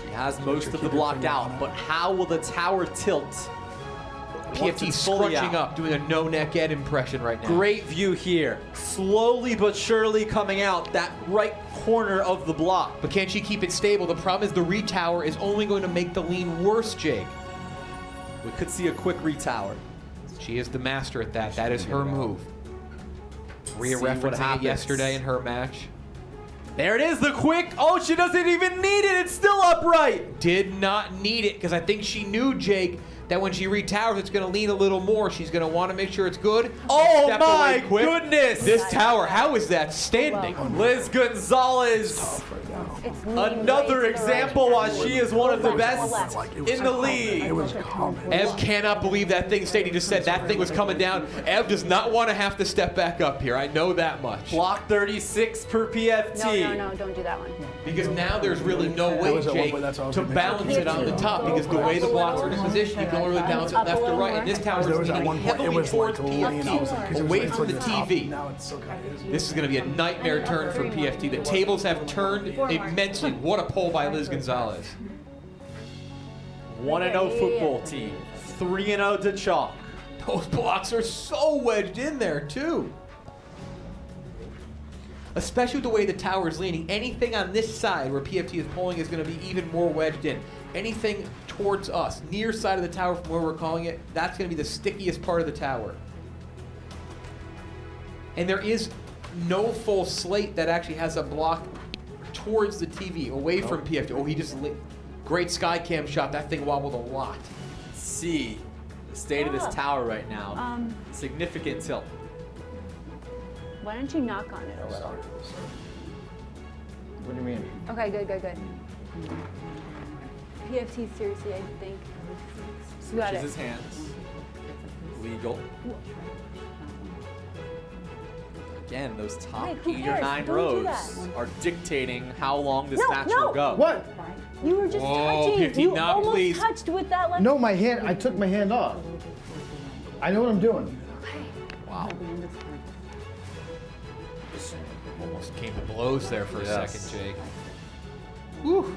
She has most of the block out, but how will the tower tilt? Once PFT it's fully scrunching out. up, doing a no neck Ed impression right now. Great view here. Slowly but surely coming out that right corner of the block. But can she keep it stable? The problem is the retower is only going to make the lean worse, Jake. We could see a quick retower. She is the master at that. That is her move. Rhea See what referencing it happens. yesterday in her match. There it is, the quick. Oh, she doesn't even need it. It's still upright. Did not need it because I think she knew, Jake, that when she retowers, it's going to lean a little more. She's going to want to make sure it's good. Oh Step my away quick. goodness. This tower, how is that standing? Liz Gonzalez. It's leaning Another way to the example right. why she is one of the best Like, it was in the coming. league. It was coming. Ev cannot believe that thing stayed. He just said that thing was coming down. Ev does not want to have to step back up here. I know that much. Block 36 per PFT. No, don't do that one. Because now there's really no way, was at one Jake, point, that's all I was to gonna make sure balance it on the top. Because the way the blocks are in position, you can only really balance it Up a left or little right. more. And this tower There is was at leaning one point, it heavily was like towards leaning. I was like, 'cause PFT, it was away like from the pretty top. TV. Now it's okay. This is going to be a nightmare turn for PFT. The tables have turned immensely. What a pull by Liz Gonzalez. 1-0 football team. 3-0 to chalk. Those blocks are so wedged in there, too. Especially with the way the tower is leaning. Anything on this side where PFT is pulling is going to be even more wedged in. Anything towards us, near side of the tower from where we're calling it, that's going to be the stickiest part of the tower. And there is no full slate that actually has a block towards the TV, away from PFT. Oh, he just great sky cam shot. That thing wobbled a lot. See the state of this tower right now. Significant tilt. Why don't you knock on it a little? What do you mean? Okay, good. PFT, seriously, I think. You got Switches it. his hands. Legal. Again, those top Wait, who 8 or cares? 9 Don't do rows that. are dictating how long this No, match no. will go. What? You were just Whoa, touching. 15, You not almost please. touched with that left. No, my hand. I took my hand off. I know what I'm doing. Wow. Almost came to blows there for a Yes. second, Jake. Whew.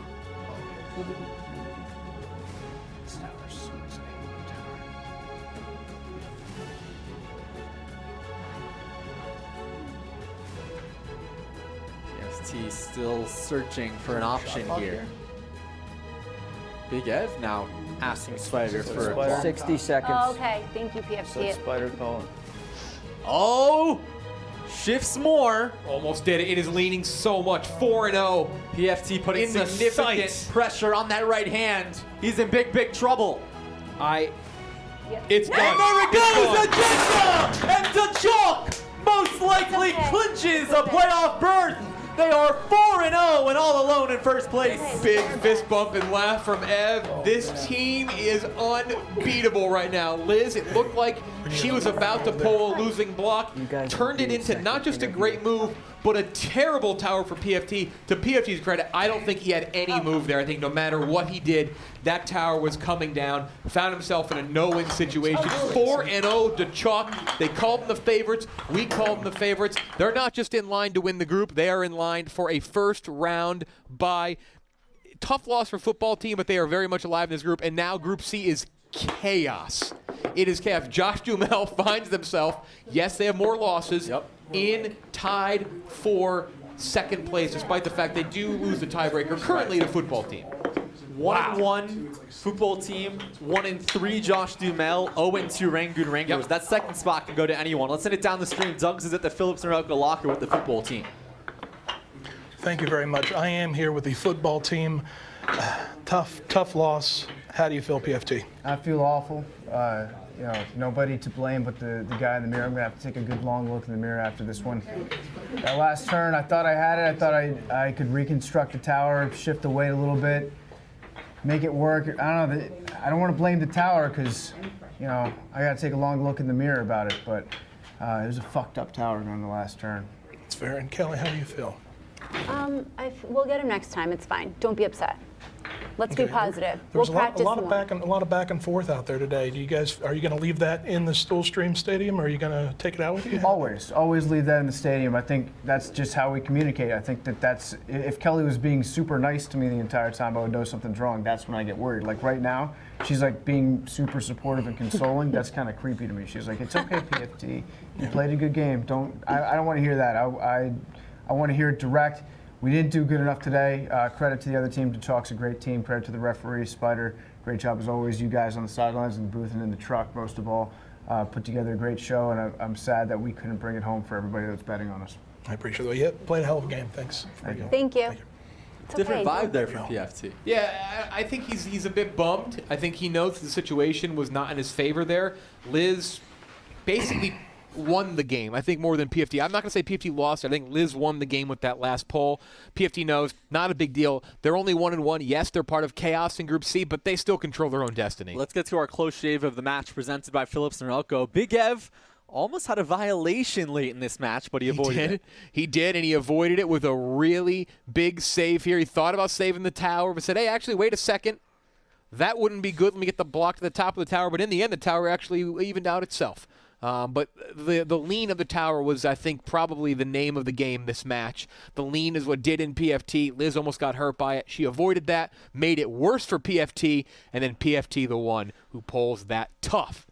PFT still searching for an option here. Big Ev now asking Spider for a block. 60 seconds. Oh, okay, thank you, PFT. Spider calling. Oh! Shifts more. Almost did it. It is leaning so much. 4-0. PFT putting In the significant sights. pressure on that right hand. He's in big trouble. It's And done. there it goes, It's done. Agenda! And the chalk most likely Okay. clinches It's a okay. playoff berth. They are 4-0 and all alone in first place. Big fist bump and laugh from Ev. This team is unbeatable right now. Liz, it looked like she was about to pull a losing block. guys Turned it are into not just a great move, but a terrible tower for PFT. To PFT's credit, I don't think he had any move there. I think no matter what he did, that tower was coming down. Found himself in a no-win situation. 4-0 to chalk. They called them the favorites. We called them the favorites. They're not just in line to win the group. They are in line for a first round bye. Tough loss for football team, but they are very much alive in this group. And now Group C is chaos. It is chaos. Josh Duhamel finds himself, yes, they have more losses, in tied for second place, despite the fact they do lose the tiebreaker. Currently, the football team. 1-1 football team, 1-3 Josh Duhamel, 0-2 Rangoon Rangers. Yep. That second spot can go to anyone. Let's send it down the stream. Duggs is at the Phillips Norelco locker with the football team. Thank you very much. I am here with the football team. Tough loss. How do you feel, PFT? I feel awful. Nobody to blame but the guy in the mirror. I'm gonna have to take a good long look in the mirror after this one. That last turn, I thought I had it. I thought I could reconstruct the tower, shift the weight a little bit, make it work. I don't know. I don't want to blame the tower because, I got to take a long look in the mirror about it. But it was a fucked up tower during the last turn. It's fair. And Kelly, how do you feel? We'll get him next time. It's fine. Don't be upset. Let's be positive. There was We'll practice a lot more. of back and forth out there today. Are you going to leave that in the Stool Stream Stadium, or are you going to take it out with you? Always leave that in the stadium. I think that's just how we communicate. I think that's if Kelly was being super nice to me the entire time, I would know something's wrong. That's when I get worried. Like right now, she's like being super supportive and consoling. That's kind of creepy to me. She's like, "It's okay, PFT. You played a good game. I don't want to hear that. I want to hear it direct." We didn't do good enough today. Credit to the other team. DeChalk's a great team. Credit to the referee, Spider. Great job as always. You guys on the sidelines and the booth and in the truck, most of all, put together a great show. And I'm sad that we couldn't bring it home for everybody that's betting on us. I appreciate it. You played a hell of a game. Thanks. Thank you. It's Different okay. vibe there from PFT. Yeah, I think he's a bit bummed. I think he knows the situation was not in his favor there. Liz basically won the game, I think, more than PFT. I'm not going to say PFT lost. I think Liz won the game with that last poll. PFT knows, not a big deal. They're only 1-1. Yes, they're part of chaos in Group C, but they still control their own destiny. Let's get to our close shave of the match presented by Phillips Norelco. Big Ev almost had a violation late in this match, but he avoided it. He did, and he avoided it with a really big save here. He thought about saving the tower, but said, hey, actually, wait a second. That wouldn't be good. Let me get the block to the top of the tower. But in the end, the tower actually evened out itself. But the lean of the tower was, I think, probably the name of the game this match. The lean is what did in PFT. Liz almost got hurt by it. She avoided that, made it worse for PFT, and then PFT the one who pulls that tough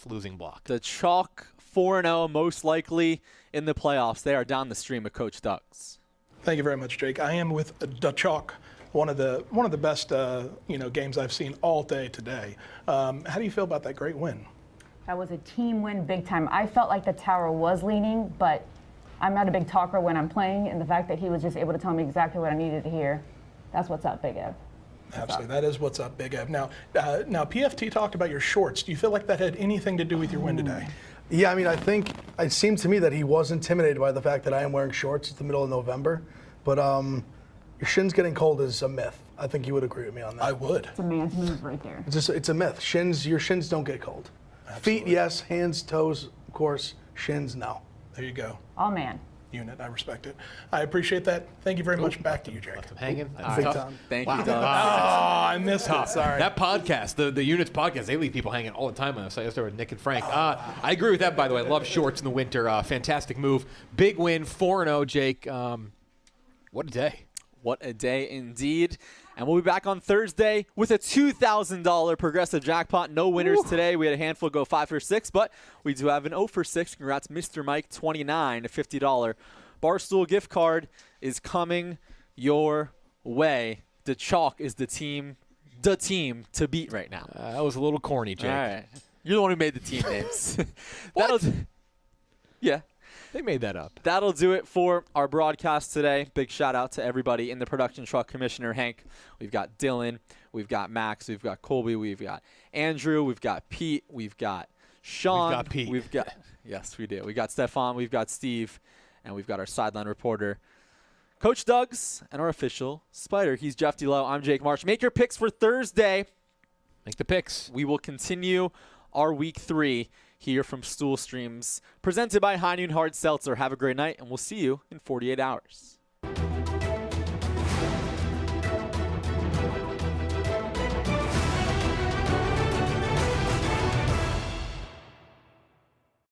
losing block. The Chalk 4-0, most likely in the playoffs. They are down the stream of Coach Doug's. Thank you very much, Jake. I am with the Chalk, one of the best games I've seen all day today. How do you feel about that great win? That was a team win big time. I felt like the tower was leaning, but I'm not a big talker when I'm playing, and the fact that he was just able to tell me exactly what I needed to hear, that's what's up, Big Ev. Absolutely. That is what's up, Big Ev. Now, PFT talked about your shorts. Do you feel like that had anything to do with your win today? Yeah, I mean, I think it seemed to me that he was intimidated by the fact that I am wearing shorts. It's the middle of November. But your shins getting cold is a myth. I think you would agree with me on that. I would. It's a man's move right there. It's a myth. Your shins don't get cold. Absolutely. Feet, yes. Hands, toes, of course. Shins, no. There you go. All man. Unit. I respect it. I appreciate that. Thank you very much. Back to you, Jake. Hanging. Big time. Thank you, Doug. Oh, I missed it. Sorry. That podcast, the Units podcast, they leave people hanging all the time on us. I started with Nick and Frank. I agree with that, by the way. I love shorts in the winter. Fantastic move. Big win, 4-0, Jake. What a day. What a day indeed. And we'll be back on Thursday with a $2,000 progressive jackpot. No winners today. We had a handful go 5 for 6, but we do have an 0 for 6. Congrats, Mr. Mike. $29, a $50 Barstool gift card is coming your way. The Chalk is the team to beat right now. That was a little corny, Jake. All right. You're the one who made the team names. Yeah. They made that up. That'll do it for our broadcast today. Big shout out to everybody in the production truck. Commissioner Hank, we've got Dylan, we've got Max, we've got Colby, we've got Andrew, we've got Pete, we've got Sean. We've got Pete. Yes, we do. We got Stefan, we've got Steve, and we've got our sideline reporter, Coach Doug's, and our official Spider. He's Jeff DeLow. I'm Jake Marsh. Make your picks for Thursday. Make the picks. We will continue our week 3 here from Stool Streams, presented by High Noon Hard Seltzer. Have a great night, and we'll see you in 48 hours.